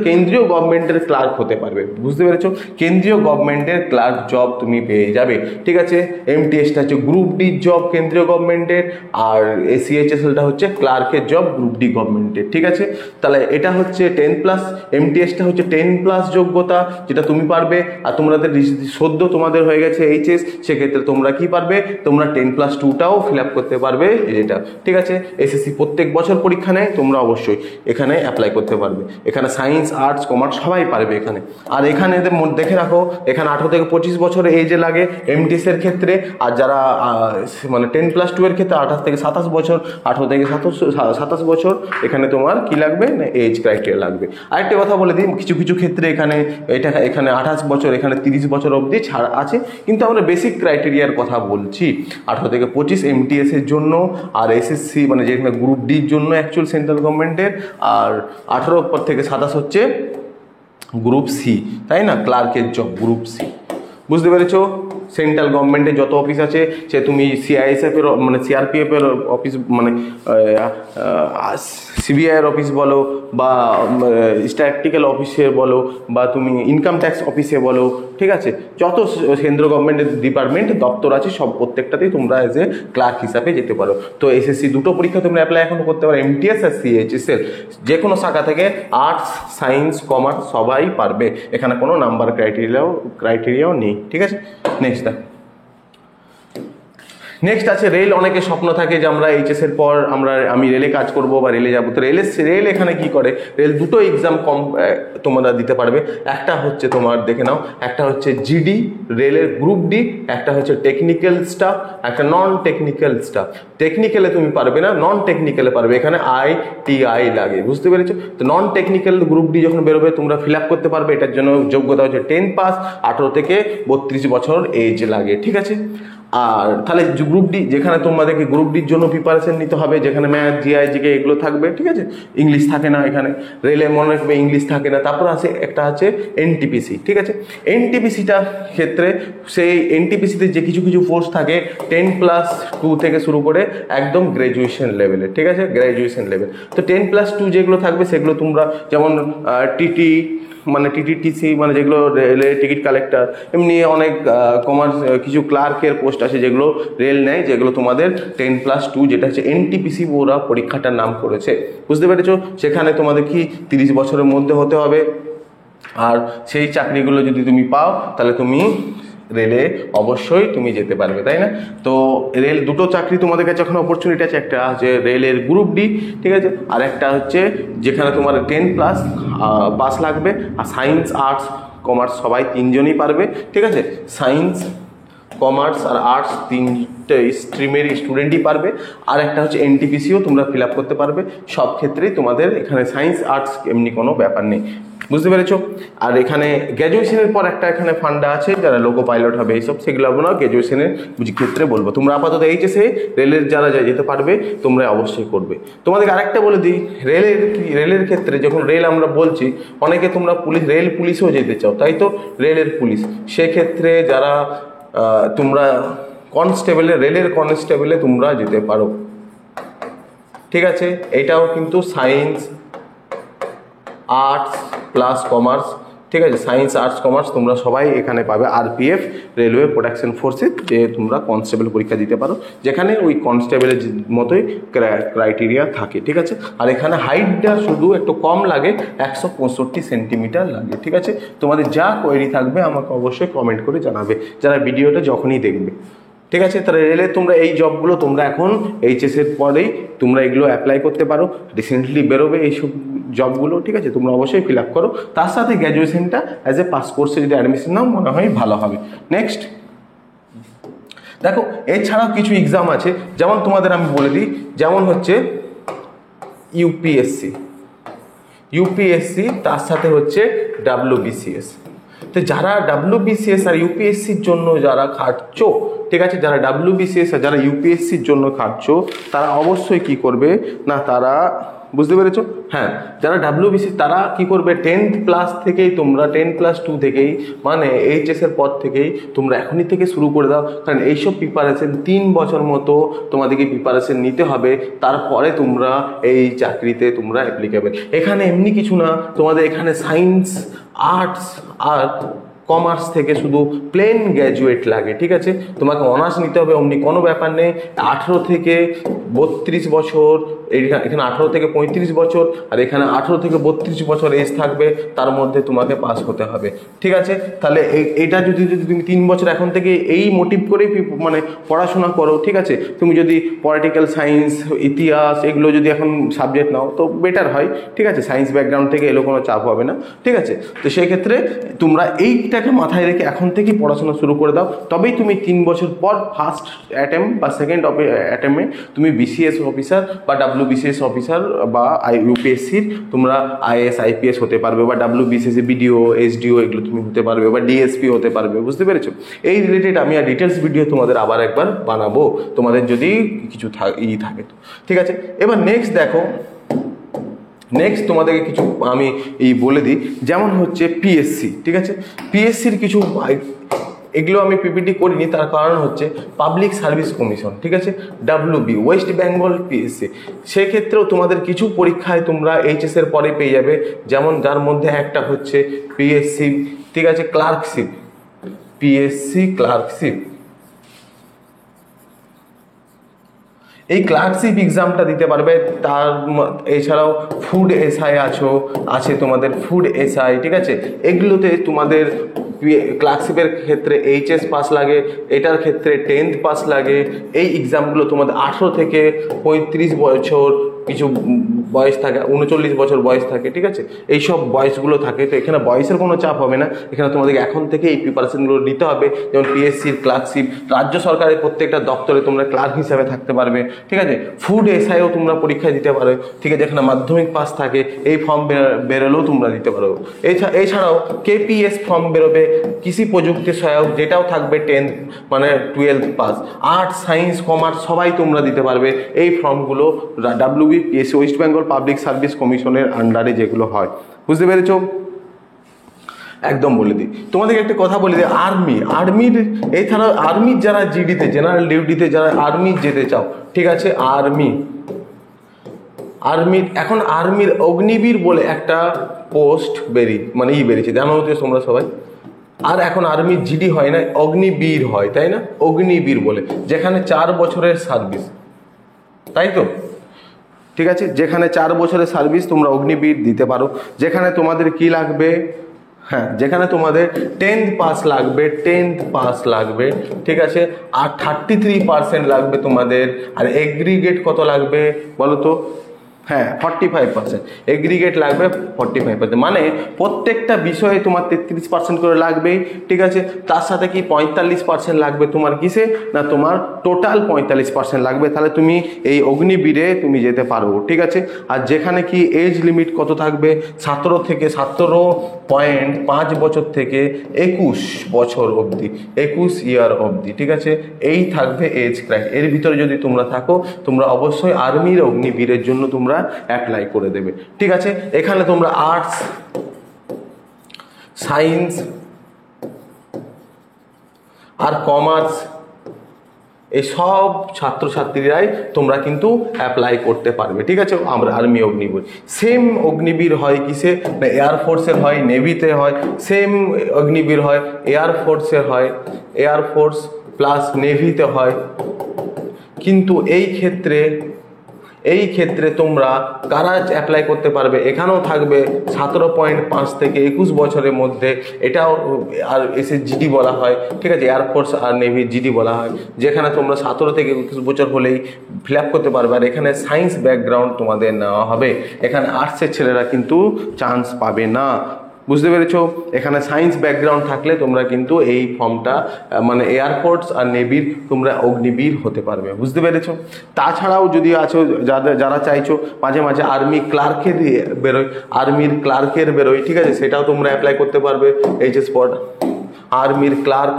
কেন্দ্রীয় গভর্নমেন্টের ক্লার্ক হতে পারবে। বুঝতে পেরেছো? কেন্দ্রীয় গভর্নমেন্টের ক্লার্ক জব তুমি পেয়ে যাবে, ঠিক আছে? এমটিএসটা হচ্ছে গ্রুপ ডি জব কেন্দ্রীয় গভর্নমেন্টের, আর সিএইচএসএলটা হচ্ছে ক্লার্কের জব গ্রুপ ডি গভর্নমেন্টের, ঠিক আছে? তাহলে এটা হচ্ছে 10+, এমটিএসটা হচ্ছে 10+ যোগ্যতা যেটা তুমি পারবে। আর তোমাদের সদ্য তোমাদের হয়ে গেছে এইচএস, সেক্ষেত্রে তোমরা কি পারবে, তোমরা 10+2টাও ফিল আপ করতে পারবে এটা, ঠিক আছে? এসএসসি প্রত্যেক বছর পরীক্ষা নেয়, তোমরা অবশ্যই এখানে অ্যাপ্লাই করতে পারবে। এখানে সায়েন্স, আর্টস, কমার্স সবাই পারবে এখানে। আর এখানে দেখে রাখো, এখানে 18 থেকে 25 বছর এজে লাগে এমটিএস এর ক্ষেত্রে, আর যারা মানে 10+2 এর ক্ষেত্রে 28 থেকে 27 বছর, 18 থেকে 27 বছর এখানে তোমার কি লাগবে না, এজ ক্রাইটেরিয়া লাগবে। আরেকটা কথা বলে দিই, কিছু কিছু ক্ষেত্রে এখানে 28 বছর, এখানে 30 বছর অবধি ছাড় আছে, কিন্তু আমরা বেসিক ক্রাইটেরিয়ার কথা বলছি। 18 থেকে 25 এমটিএস এর জন্য, আর এসএসসি মানে যেখানে গ্রুপ ডির জন্য অ্যাকচুয়াল সেন্ট্রাল গভর্নমেন্টের, আর 18 পর থেকে 27 হচ্ছে গ্রুপ সি, তাই না? ক্লার্কের জব গ্রুপ সি। বুঝতে পেরেছো? সেন্ট্রাল গভর্নমেন্টের যত অফিস আছে, সে তুমি সিআইএসএফ এর মানে সিআরপিএফ এর অফিস, মানে সিবিআই এর অফিস বলো, বা স্ট্যাটিস্টিক্যাল অফিসে বলো, বা তুমি ইনকাম ট্যাক্স অফিসে বলো, ঠিক আছে? যত কেন্দ্র গভর্নমেন্টের ডিপার্টমেন্ট দপ্তর আছে সব প্রত্যেকটাতেই তোমরা এজ এ ক্লার্ক হিসাবে যেতে পারো। তো এসএসসি দুটো পরীক্ষা তোমরা অ্যাপ্লাই এখনো করতে পারো, এমটিএস আর সিএইচএসএল। যে কোনো শাখা থেকে আর্টস, সায়েন্স, কমার্স সবাই পারবে, এখানে কোনো নাম্বার ক্রাইটেরিয়াও নেই, ঠিক আছে? নেক্সট আছে রেল। অনেকে স্বপ্ন থাকে যে আমরা এইচএস এর পর আমি রেলে কাজ করব বা রেলে যাবো। তো রেল এখানে কি করে, রেল দুটো এক্সাম তোমরা দিতে পারবে। একটা হচ্ছে তোমার দেখে নাও, একটা হচ্ছে জিডি রেলের গ্রুপ ডি, একটা হচ্ছে টেকনিক্যাল স্টাফ, একটা নন টেকনিক্যাল স্টাফ। টেকনিক্যালে তুমি পারবে না, নন টেকনিক্যালে পারবে। এখানে ITI লাগে, বুঝতে পেরেছো? তো নন টেকনিক্যাল গ্রুপ ডি যখন বেরোবে তোমরা ফিল আপ করতে পারবে। এটার জন্য যোগ্যতা হচ্ছে 10 পাস, 18 থেকে 32 বছর এজ লাগে, ঠিক আছে? আর তাহলে গ্রুপ ডি, যেখানে তোমাদেরকে গ্রুপ ডির জন্য প্রিপারেশন নিতে হবে, যেখানে ম্যাথ, জিআই, জিকে এগুলো থাকবে, ঠিক আছে? ইংলিশ থাকে না এখানে, রেলে মনে রাখবে ইংলিশ থাকে না। তারপর আছে একটা আছে এনটিপিসি, ঠিক আছে? এনটিপিসিটা ক্ষেত্রে সেই এনটিপিসিতে যে কিছু কিছু পোস্ট থাকে 10+2 থেকে শুরু করে একদম গ্র্যাজুয়েশন লেভেলে, ঠিক আছে? Graduation level. তো 10+2 যেগুলো থাকবে সেগুলো তোমরা যেমন টিটি মানে টিটিটিসি মানে যেগুলো রেলের টিকিট কালেক্টর, এমনি অনেক কমার্স কিছু ক্লার্কের পোস্ট আছে যেগুলো রেল নেয়, যেগুলো তোমাদের 10+2 যেটা হচ্ছে এনটিপিসি ওরা পরীক্ষাটার নাম করেছে। বুঝতে পেরেছো? সেখানে তোমাদের কি 30 বছরের মধ্যে হতে হবে। আর সেই চাকরিগুলো যদি তুমি পাও তাহলে তুমি রেলে অবশ্যই তুমি যেতে পারবে, তাই না? তো রেল দুটো চাকরি তোমাদের কাছে এখন অপরচুনিটি আছে। একটা হচ্ছে রেলের গ্রুপ ডি, ঠিক আছে? আর একটা হচ্ছে যেখানে তোমার 10+ পাস লাগবে। আর সায়েন্স, আর্টস, কমার্স সবাই তিনজনই পারবে, ঠিক আছে? সায়েন্স, কমার্স আর আর্টস তিনটে স্ট্রিমের স্টুডেন্টই পারবে। আর একটা হচ্ছে এনটিপিসিও তোমরা ফিল আপ করতে পারবে। সব ক্ষেত্রেই তোমাদের এখানে সায়েন্স, আর্টস এমনি কোনো ব্যাপার নেই, বুঝতে পেরেছো? আর এখানে গ্র্যাজুয়েশনের পর একটা এখানে ফান্ডা আছে, যারা লোকো পাইলট হবে এইসব, সেগুলো আমরা গ্র্যাজুয়েশনের ক্ষেত্রে বলবো। তোমরা আপাতত এইচএসে রেলের যারা যেতে পারবে তোমরা অবশ্যই করবে। তোমাদেরকে আরেকটা বলে দিই, রেলের ক্ষেত্রে যখন রেল আমরা বলছি, অনেকে তোমরা রেল পুলিশেও যেতে চাও, তাই তো? রেলের পুলিশ, সেক্ষেত্রে যারা তোমরা কনস্টেবলে, রেলের কনস্টেবলে তোমরা যেতে পারো, ঠিক আছে? এটাও কিন্তু সায়েন্স, আর্টস প্লাস কমার্স, ঠিক আছে? সায়েন্স, আর্টস, কমার্স তোমরা সবাই এখানে পাবে। আরপিএফ রেলওয়ে প্রোটেকশন ফোর্সে যে তোমরা কনস্টেবল পরীক্ষা দিতে পারো, যেখানে ওই কনস্টেবলের মতোই ক্রাইটেরিয়া থাকে, ঠিক আছে? আর এখানে হাইটটা শুধু একটু কম লাগে, 165 সেন্টিমিটার লাগে, ঠিক আছে? তোমাদের যা কোয়েরি থাকবে আমাকে অবশ্যই কমেন্ট করে জানাবে, যারা ভিডিওটা যখনই দেখবে, ঠিক আছে? তাহলে রেলে তোমরা এই জবগুলো তোমরা এখন এইচএসের পরেই তোমরা এগুলো অ্যাপ্লাই করতে পারো। রিসেন্টলি বেরোবে এইসব জবগুলো, ঠিক আছে? তোমরা অবশ্যই ফিল আপ করো। তার সাথে গ্র্যাজুয়েশনটা অ্যাজ এ পাস কোর্সে যদি অ্যাডমিশন নাও মনে হয় ভালো হবে। নেক্সট দেখো, এছাড়াও কিছু এক্সাম আছে, যেমন তোমাদের আমি বলে দিই, যেমন হচ্ছে ইউপিএসসি, তার সাথে হচ্ছে WBCS। তো যারা WBCS আর ইউপিএসসির জন্য যারা খাটছো, ঠিক আছে? যারা WBCS আর যারা ইউপিএসসির জন্য খাটছো, তারা অবশ্যই কি করবে না, তারা বুঝতে পেরেছো? হ্যাঁ, যারা ডাব্লিউবিসি তারা কি করবে, 10+ থেকেই তোমরা 10+2 থেকেই মানে এইচএস এর পর থেকেই তোমরা এখনই থেকে শুরু করে দাও, কারণ এইসব প্রিপারেশন 3 বছর মতো তোমাদেরকে প্রিপারেশন নিতে হবে, তারপরে তোমরা এই চাকরিতে তোমরা অ্যাপ্লিকেবল। এখানে এমনি কিছু না, তোমাদের এখানে সায়েন্স, আর্টস আর কমার্স থেকে শুধু প্লেন গ্র্যাজুয়েট লাগে, ঠিক আছে? তোমাকে অনার্স নিতে হবে অমনি কোনো ব্যাপার নেই। 18 থেকে 32 বছর, এখানে 18 থেকে 35 বছর, আর এখানে 18 থেকে 32 বছর এজ থাকবে, তার মধ্যে তোমাকে পাস হতে হবে, ঠিক আছে? তাহলে এইটা যদি তুমি 3 বছর এখন থেকে এই মোটিভ করেই মানে পড়াশোনা করো, ঠিক আছে? তুমি যদি পলিটিক্যাল সায়েন্স, ইতিহাস এগুলো যদি এখন সাবজেক্ট নাও তো বেটার হয়, ঠিক আছে? সায়েন্স ব্যাকগ্রাউন্ড থেকে এলো কোনো চাপ হবে না, ঠিক আছে? তো সেই ক্ষেত্রে তোমরা এইটাকে মাথায় রেখে এখন থেকেই পড়াশোনা শুরু করে দাও, তবেই তুমি 3 বছর পর ফার্স্ট অ্যাটেম্প বা সেকেন্ড অ্যাটেম্পে তুমি বিসিএস অফিসার বা ডাব্লিউবিসিএস অফিসার বা ইউপিএসসির তোমরা আইএএস আইপিএস হতে পারবে, বা ডাব্লিউবিসিএস বিডিও এসডিও এগুলো তুমি হতে পারবে, বা ডিএসপি হতে পারবে, বুঝতে পেরেছো? এই রিলেটেড আমি আর ডিটেলস ভিডিও তোমাদের আবার একবার বানাবো, তোমাদের যদি কিছু থাকে তো, ঠিক আছে? এবার নেক্সট দেখো, নেক্সট তোমাদেরকে কিছু আমি বলে দিই, যেমন হচ্ছে পিএসসি, ঠিক আছে? পিএসসির কিছু এগুলো আমি পিপিটি করিনি, তার কারণ হচ্ছে পাবলিক সার্ভিস কমিশন, ঠিক আছে? ডাব্লিউবি, ওয়েস্ট বেঙ্গল পিএসসি, সেক্ষেত্রেও তোমাদের কিছু পরীক্ষায় তোমরা এইচএস এর পরে পেয়ে যাবে, যেমন যার মধ্যে একটা হচ্ছে পিএসসি, ঠিক আছে, ক্লার্কশিপ, পিএসসি ক্লার্কশিপ। এই ক্লার্কশিপ এক্সামটা দিতে পারবে। তার এছাড়াও ফুড এসআই আছে তোমাদের ফুড এসআই, ঠিক আছে? এগুলোতে তোমাদের ক্লার্কশিপের ক্ষেত্রে এইচএস পাস লাগে, এটার ক্ষেত্রে 10th পাস লাগে। এই এক্সামগুলো তোমাদের 18 থেকে 35 বছর কিছু বয়স থাকে, 39 বছর বয়স থাকে, ঠিক আছে? এইসব বয়সগুলো থাকে, তো এখানে বয়সের কোনো চাপ হবে না, এখানে তোমাদেরকে এখন থেকে এই প্রিপারেশনগুলো নিতে হবে। যেমন পিএসসির ক্লার্কশিপ, রাজ্য সরকারের প্রত্যেকটা দপ্তরে তোমরা ক্লার্ক হিসাবে থাকতে পারবে, ঠিক আছে? ফুড এসআইও তোমরা পরীক্ষায় দিতে পারো, ঠিক আছে? যেখানে মাধ্যমিক পাস থাকে, এই ফর্ম বেরোলেও তোমরা দিতে পারো। এছাড়াও কেপিএস ফর্ম বেরোবে, কৃষি প্রযুক্তি সহায়ক, যেটাও থাকবে 10th মানে 12th pass. Arts, science, commerce সবাই তোমরা দিতে পারবে এই ফর্মগুলো, WBPSC west Bengal public service কমিশনের আন্ডারে যেগুলো হয়, বুঝতে পেরেছো? একদম বলে দিই তোমাদেরকে একটা কথা বলে দিই, আর্মির এছাড়াও আর্মির যারা জিডিতে, জেনারেল ডিউটিতে যারা আর্মির যেতে চাও, ঠিক আছে? আর্মির এখন আর্মির অগ্নিবীর বলে একটা পোস্ট বেরিয়েছে, জানো হচ্ছে তোমরা সবাই। আর এখন আর্মির জিডি হয় না, অগ্নিবীর হয়, তাই না? অগ্নিবীর বলে, যেখানে 4 বছরের সার্ভিস, তাই তো? ঠিক আছে, যেখানে 4 বছরের সার্ভিস তোমরা অগ্নিবীর দিতে পারো, যেখানে তোমাদের কি লাগবে, হ্যাঁ, যেখানে তোমাদের 10th পাস লাগবে, ঠিক আছে? আর 33% লাগবে তোমাদের। আর এগ্রিগেট কত লাগবে বলো তো? হ্যাঁ, 45%। এগ্রিগেট লাগবে 45%, মানে প্রত্যেকটা বিষয়ে তোমার 33% করে লাগবেই, ঠিক আছে? তার সাথে কি 45% লাগবে তোমার কিসে না, তোমার টোটাল 45% লাগবে, তাহলে তুমি এই অগ্নিবীরে তুমি যেতে পারো, ঠিক আছে? আর যেখানে কি এজ লিমিট কত থাকবে, 17.5 বছর থেকে 21 বছর অবধি, 21 ইয়ার অবধি, ঠিক আছে? এই থাকবে এজ ক্রাইট। এর ভিতরে যদি তোমরা থাকো, তোমরা অবশ্যই আর্মির অগ্নিবীরের জন্য তোমরা অ্যাপ্লাই করে দেবে, ঠিক আছে? এখানে তোমরা আর্টস, সায়েন্স আর কমার্স এই সব ছাত্রছাত্রীরাই তোমরা কিন্তু অ্যাপ্লাই করতে পারবে, ঠিক আছে? আমরা আর্মি অগ্নিবীর, সেম অগ্নিবীর হয় কিসে না, এয়ারফোর্সের হয়, নেভিতে হয়, সেম অগ্নিবীর হয় এয়ারফোর্সের হয়, এয়ারফোর্স প্লাস নেভিতে হয়। কিন্তু এই ক্ষেত্রে তোমরা কারা অ্যাপ্লাই করতে পারবে, এখানেও থাকবে 17.5 থেকে 21 বছরের মধ্যে, এটাও আর এসে জিডি বলা হয়, ঠিক আছে? এয়ারফোর্স আর নেভি জিডি বলা হয়, যেখানে তোমরা 17 থেকে 21 বছর হলেই ফিল আপ করতে পারবে। আর এখানে সায়েন্স ব্যাকগ্রাউন্ড তোমাদের নেওয়া হবে, এখানে আর্টসের ছেলেরা কিন্তু চান্স পাবে না, বুঝতে পেরেছো? এখানে সায়েন্স ব্যাকগ্রাউন্ড থাকলে তোমরা কিন্তু এই ফর্মটা মানে এয়ারফোর্স আর নেভির তোমরা অগ্নিবীর হতে পারবে, বুঝতে পেরেছো? তাছাড়াও যদি আছো যারা চাইছো মাঝে মাঝে আর্মি ক্লার্কের আর্মির ক্লার্কের বেরোয়, ঠিক আছে? সেটাও তোমরা অ্যাপ্লাই করতে পারবে। এইচএস পর আর্মির ক্লার্ক,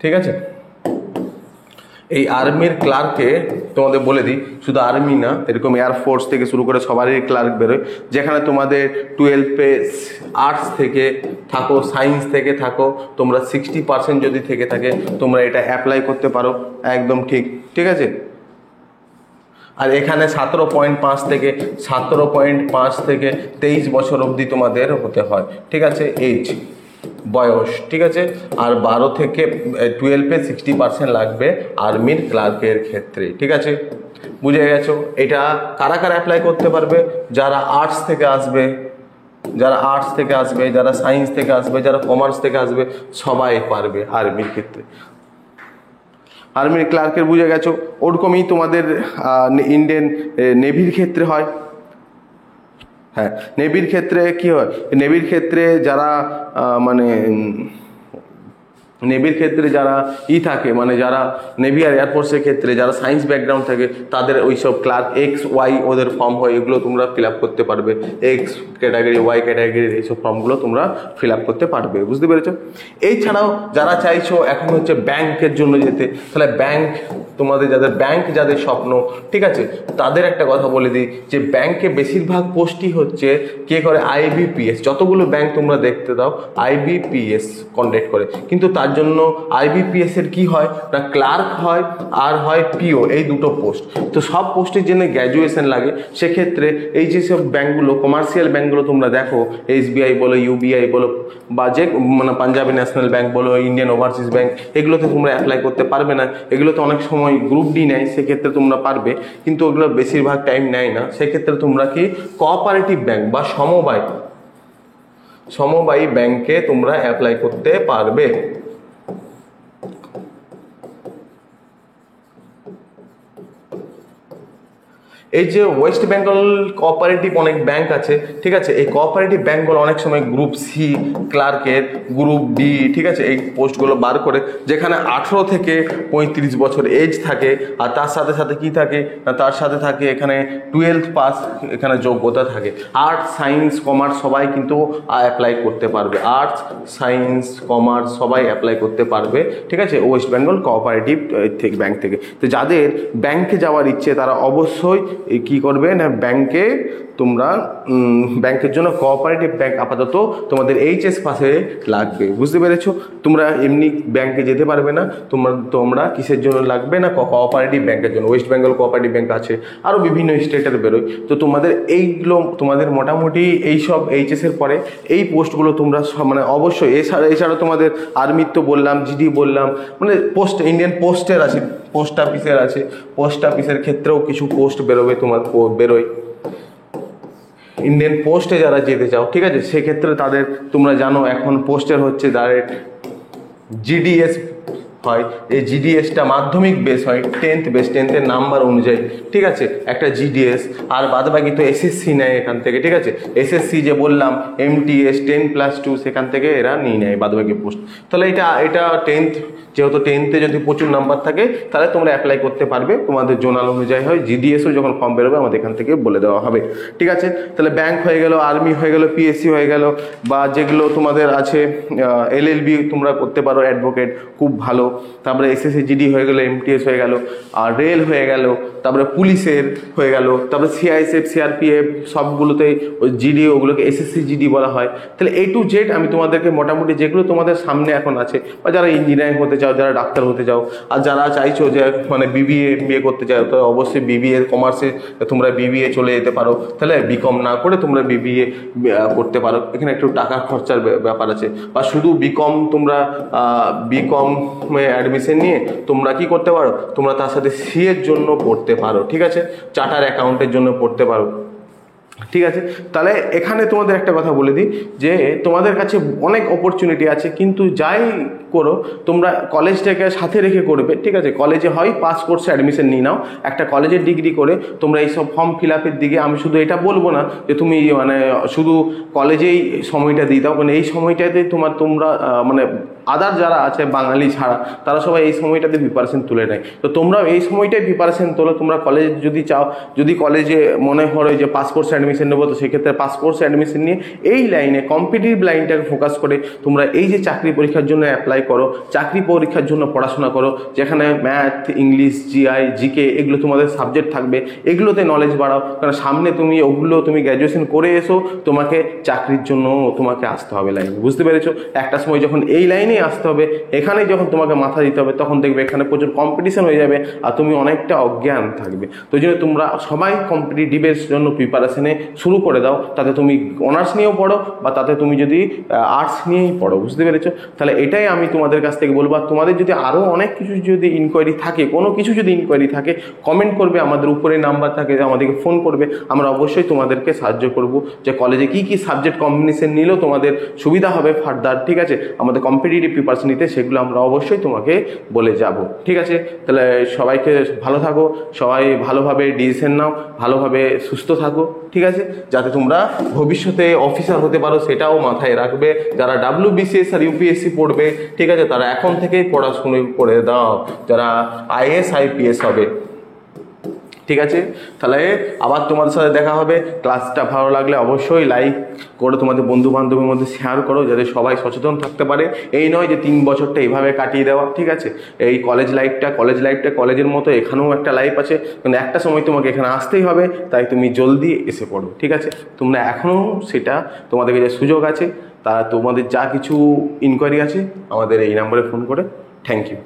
ঠিক আছে? এই আর্মির ক্লার্কে তোমাদের বলে দিই, শুধু আর্মি না, এরকম এয়ারফোর্স থেকে শুরু করে সবারই ক্লার্ক বেরোয়, যেখানে তোমাদের 12-এ আর্টস থেকে থাকো, সায়েন্স থেকে থাকো, তোমরা 60% যদি থেকে থাকে তোমরা এটা অ্যাপ্লাই করতে পারো, একদম ঠিক, ঠিক আছে। আর এখানে 17.5 থেকে 23 বছর অবধি তোমাদের হতে হয়, ঠিক আছে, এইজ বয়স, ঠিক আছে। আর 12 থেকে 12-এ 60% লাগবে আর্মির ক্লার্কের ক্ষেত্রে, ঠিক আছে, বুঝে গেছো। এটা কারা কারা অ্যাপ্লাই করতে পারবে? যারা আর্টস থেকে আসবে, যারা সায়েন্স থেকে আসবে, যারা কমার্স থেকে আসবে, সবাই পারবে আর্মির ক্ষেত্রে। আর্মির ক্লার্কের বুঝে গেছো। ওরকমই তোমাদের ইন্ডিয়ান নেভির ক্ষেত্রে হয়। হ্যাঁ, নেভির ক্ষেত্রে কি হয়, নেভির ক্ষেত্রে যারা নেভির ক্ষেত্রে যারা থাকে, মানে যারা নেভি আর এয়ারফোর্সের ক্ষেত্রে যারা সায়েন্স ব্যাকগ্রাউন্ড থাকে তাদের ওইসব ক্লার্ক XY ওদের ফর্ম হয়, এগুলো তোমরা ফিল আপ করতে পারবে। X ক্যাটাগরি, Y ক্যাটাগরির এইসব ফর্মগুলো তোমরা ফিল আপ করতে পারবে, বুঝতে পেরেছো। এছাড়াও যারা চাইছো এখন হচ্ছে ব্যাংকের জন্য যেতে, তাহলে ব্যাংক, তোমাদের যাদের স্বপ্ন, ঠিক আছে, তাদের একটা কথা বলে দিই যে ব্যাংকে বেশিরভাগ পোস্টই হচ্ছে কে করে, IBPS। যতগুলো ব্যাংক তোমরা দেখতে দাও IBPS কন্ডাক্ট করে, কিন্তু তার জন্য IBPS এর কি হয় না, ক্লার্ক হয় আর হয় PO, এই দুটো পোস্ট। তো সব পোস্টের জন্য গ্র্যাজুয়েশন লাগে। সেক্ষেত্রে এই যেসব ব্যাংকগুলো, কমার্শিয়াল ব্যাংকগুলো তোমরা দেখো, SBI বলো, UBI বলো, বা যে পাঞ্জাবি ন্যাশনাল ব্যাংক বলো, ইন্ডিয়ান ওভারসিজ ব্যাংক, এগুলোতে তোমরা অ্যাপ্লাই করতে পারবে না। এগুলোতে অনেক সময় গ্রুপ ডি নেয়, সেক্ষেত্রে তোমরা পারবে, কিন্তু ওগুলো বেশিরভাগ টাইম নেয় না। সেক্ষেত্রে তোমরা কি কোঅপারেটিভ ব্যাংক বা সমবায়ী ব্যাংকে তোমরা অ্যাপ্লাই করতে পারবে। এই যে ওয়েস্ট বেঙ্গল কোঅপারেটিভ অনেক ব্যাংক আছে, ঠিক আছে, এই কোঅপারেটিভ ব্যাংকগুলো অনেক সময় গ্রুপ সি ক্লার্কের, গ্রুপ ডি, ঠিক আছে, এই পোস্টগুলো বার করে, যেখানে 18 থেকে 35 বছর এজ থাকে। আর তার সাথে সাথে কি থাকে না, তার সাথে থাকে এখানে 12th পাস, এখানে যোগ্যতা থাকে। আর্টস, সায়েন্স, কমার্স সবাই কিন্তু অ্যাপ্লাই করতে পারবে, আর্টস, সায়েন্স, কমার্স সবাই অ্যাপ্লাই করতে পারবে, ঠিক আছে, ওয়েস্ট বেঙ্গল কোঅপারেটিভ ব্যাংক থেকে। তো যাদের ব্যাংকে যাওয়ার ইচ্ছে তারা অবশ্যই কি করবে না, ব্যাংকের জন্য কোঅপারেটিভ ব্যাংক আপাতত তোমাদের HS পাশে লাগবে, বুঝতে পেরেছো। তোমরা এমনি ব্যাংকে যেতে পারবে না, তোমরা কিসের জন্য লাগবে না, কোঅপারেটিভ ব্যাংকের জন্য। ওয়েস্ট বেঙ্গল কোঅপারেটিভ ব্যাংক আছে, আরও বিভিন্ন স্টেটের বেরোয়। তো তোমাদের এইগুলো, তোমাদের মোটামুটি এইসব HS এর পরে এই পোস্টগুলো তোমরা মানে অবশ্যই, এছাড়া তোমাদের আর্মির তো বললাম, GD বললাম, মানে পোস্ট, ইন্ডিয়ান পোস্টের আছে, পোস্ট অফিসের আছে, পোস্ট অফিসের ক্ষেত্রেও কিছু পোস্ট বেরোবে, তোমার বেরোয়। ইন্ডিয়ান পোস্টে যারা যেতে চাও, ঠিক আছে, সেক্ষেত্রে তাদের, তোমরা জানো এখন পোস্টের হচ্ছে ডাইরেক্ট GDS হয়। এই GDSটা মাধ্যমিক বেস হয়, 10th বেস, 10th-এর নাম্বার অনুযায়ী, ঠিক আছে, একটা GDS। আর বাদবাকি তো SSC নেয় এখান থেকে, ঠিক আছে, SSC যে বললাম MTS 10+2, সেখান থেকে এরা নিয়ে নেয় বাদবাকি পোস্ট। তাহলে এটা 10th, যেহেতু 10th-এ যদি প্রচুর নাম্বার থাকে তাহলে তোমরা অ্যাপ্লাই করতে পারবে, তোমাদের জোনাল অনুযায়ী হয়। GDSও যখন ফর্ম বেরোবে আমাদের এখান থেকে বলে দেওয়া হবে, ঠিক আছে। তাহলে ব্যাংক হয়ে গেল, আর্মি হয়ে গেল, PSC হয়ে গেল, বা যেগুলো তোমাদের আছে LLB তোমরা করতে পারো, অ্যাডভোকেট, খুব ভালো। তারপরে SSC GD হয়ে গেল, MTS হয়ে গেল, আর রেল হয়ে গেল, তারপরে পুলিশের হয়ে গেল, তারপরে CISF, CRPF সবগুলোতে ওই GD, ওগুলোকে SSC GD বলা হয়। তাহলে A to Z আমি তোমাদেরকে মোটামুটি যেগুলো তোমাদের সামনে এখন আছে, বা যারা ইঞ্জিনিয়ারিং হতে চাও, যারা ডাক্তার হতে চাও, আর যারা চাইছো যে মানে BBA করতে চাও, তো অবশ্যই BBA কমার্সে তোমরা BBA চলে যেতে পারো। তাহলে BCom না করে তোমরা BBA করতে পারো, এখানে একটু টাকা খরচার ব্যাপার আছে। বা শুধু BCom, তোমরা BCom অ্যাডমিশন নিয়ে তোমরা কি করতে পারো, তোমরা তার সাথে CA এর জন্য পড়তে পারো, ঠিক আছে, চার্টার অ্যাকাউন্টের জন্য পড়তে পারো, ঠিক আছে। তাহলে এখানে তোমাদের একটা কথা বলে দিই যে তোমাদের কাছে অনেক অপরচুনিটি আছে, কিন্তু যাই করো তোমরা কলেজটাকে সাথে রেখে করবে, ঠিক আছে। কলেজে হয় পাস কোর্সে অ্যাডমিশন নিয়ে নাও, একটা কলেজের ডিগ্রি করে তোমরা এইসব ফর্ম ফিল আপের দিকে, আমি শুধু এটা বলবো না যে তুমি মানে শুধু কলেজেই সময়টা দিয়ে দাও, মানে এই সময়টাতে তোমরা মানে আদার যারা আছে বাঙালি ছাড়া তারা সবাই এই সময়টাতে প্রিপারেশন তুলে নেয়। তো তোমরা এই সময়টাই প্রিপারেশন তোলো। তোমরা কলেজ যদি চাও, যদি কলেজে মনে হয় যে পাস কোর্সে অ্যাডমিশন নেবো, তো সেক্ষেত্রে পাস কোর্সে অ্যাডমিশন নিয়ে এই লাইনে কম্পিটিটিভ লাইনটাকে ফোকাস করে তোমরা এই যে চাকরি পরীক্ষার জন্য অ্যাপ্লাই করো, চাকরি পরীক্ষার জন্য পড়াশোনা করো, যেখানে ম্যাথ, ইংলিশ, জিআই, জিকে এগুলো তোমাদের সাবজেক্ট থাকবে, এগুলোতে নলেজ বাড়াও। কারণ সামনে তুমি ওগুলো তুমি গ্র্যাজুয়েশন করে এসো, তোমাকে চাকরির জন্য তোমাকে আসতে হবে লাইনে, বুঝতে পেরেছো? একটা সময় যখন এই লাইনেই আসতে হবে, এখানেই যখন তোমাকে মাথা দিতে হবে, তখন দেখবে এখানে প্রচুর কম্পিটিশন হয়ে যাবে আর তুমি অনেকটা অজ্ঞান থাকবে। তো এই জন্য তোমরা সবাই কম্পিটিটিভের জন্য প্রিপারেশনে শুরু করে দাও, তাতে তুমি অনার্স নিয়েও পড়ো বা তাতে তুমি যদি আর্টস নিয়েই পড়ো, বুঝতে পেরেছো? তাহলে এটাই আমি তোমাদের কাছ থেকে বলবো। আর তোমাদের যদি আরও অনেক কিছু যদি ইনকোয়ারি থাকে, কোনো কিছু যদি ইনকোয়ারি থাকে, কমেন্ট করবে, আমাদের উপরে নাম্বার থাকে, আমাদেরকে ফোন করবে, আমরা অবশ্যই তোমাদেরকে সাহায্য করব যে কলেজে কী কী সাবজেক্ট কম্বিনেশন নিলেও তোমাদের সুবিধা হবে ফার্দার, ঠিক আছে, আমাদের কম্পিটিটিভ প্রিপারেশন নিতে, সেগুলো আমরা অবশ্যই তোমাকে বলে যাব, ঠিক আছে? তাহলে সবাইকে ভালো থাকো, সবাই ভালোভাবে ডিসিশন নাও, ভালোভাবে সুস্থ থাকো, ঠিক আছে, যাতে তোমরা ভবিষ্যতে অফিসার হতে পারো সেটাও মাথায় রাখবে। যারা WBCS আর UPSC পড়বে, ঠিক আছে, তারা এখন থেকেই পড়াশুনো করে দাও, যারা IAS IPS হবে, ঠিক আছে? তাহলে আবার তোমাদের সাথে দেখা হবে। ক্লাসটা ভালো লাগলে অবশ্যই লাইক করো, তোমাদের বন্ধু বান্ধবের মধ্যে শেয়ার করো, যাতে সবাই সচেতন থাকতে পারে। এই নয় যে 3 বছরটা এইভাবে কাটিয়ে দেওয়া, ঠিক আছে? এই কলেজ লাইফটা কলেজের মতো এখানেও একটা লাইফ আছে, কিন্তু একটা সময় তোমাকে এখানে আসতেই হবে, তাই তুমি জলদি এসে পড়ো, ঠিক আছে? তোমরা এখনও সেটা, তোমাদেরকে যে সুযোগ আছে, তা তোমাদের যা কিছু ইনকোয়ারি আছে আমাদের এই নাম্বারে ফোন করে। Thank you.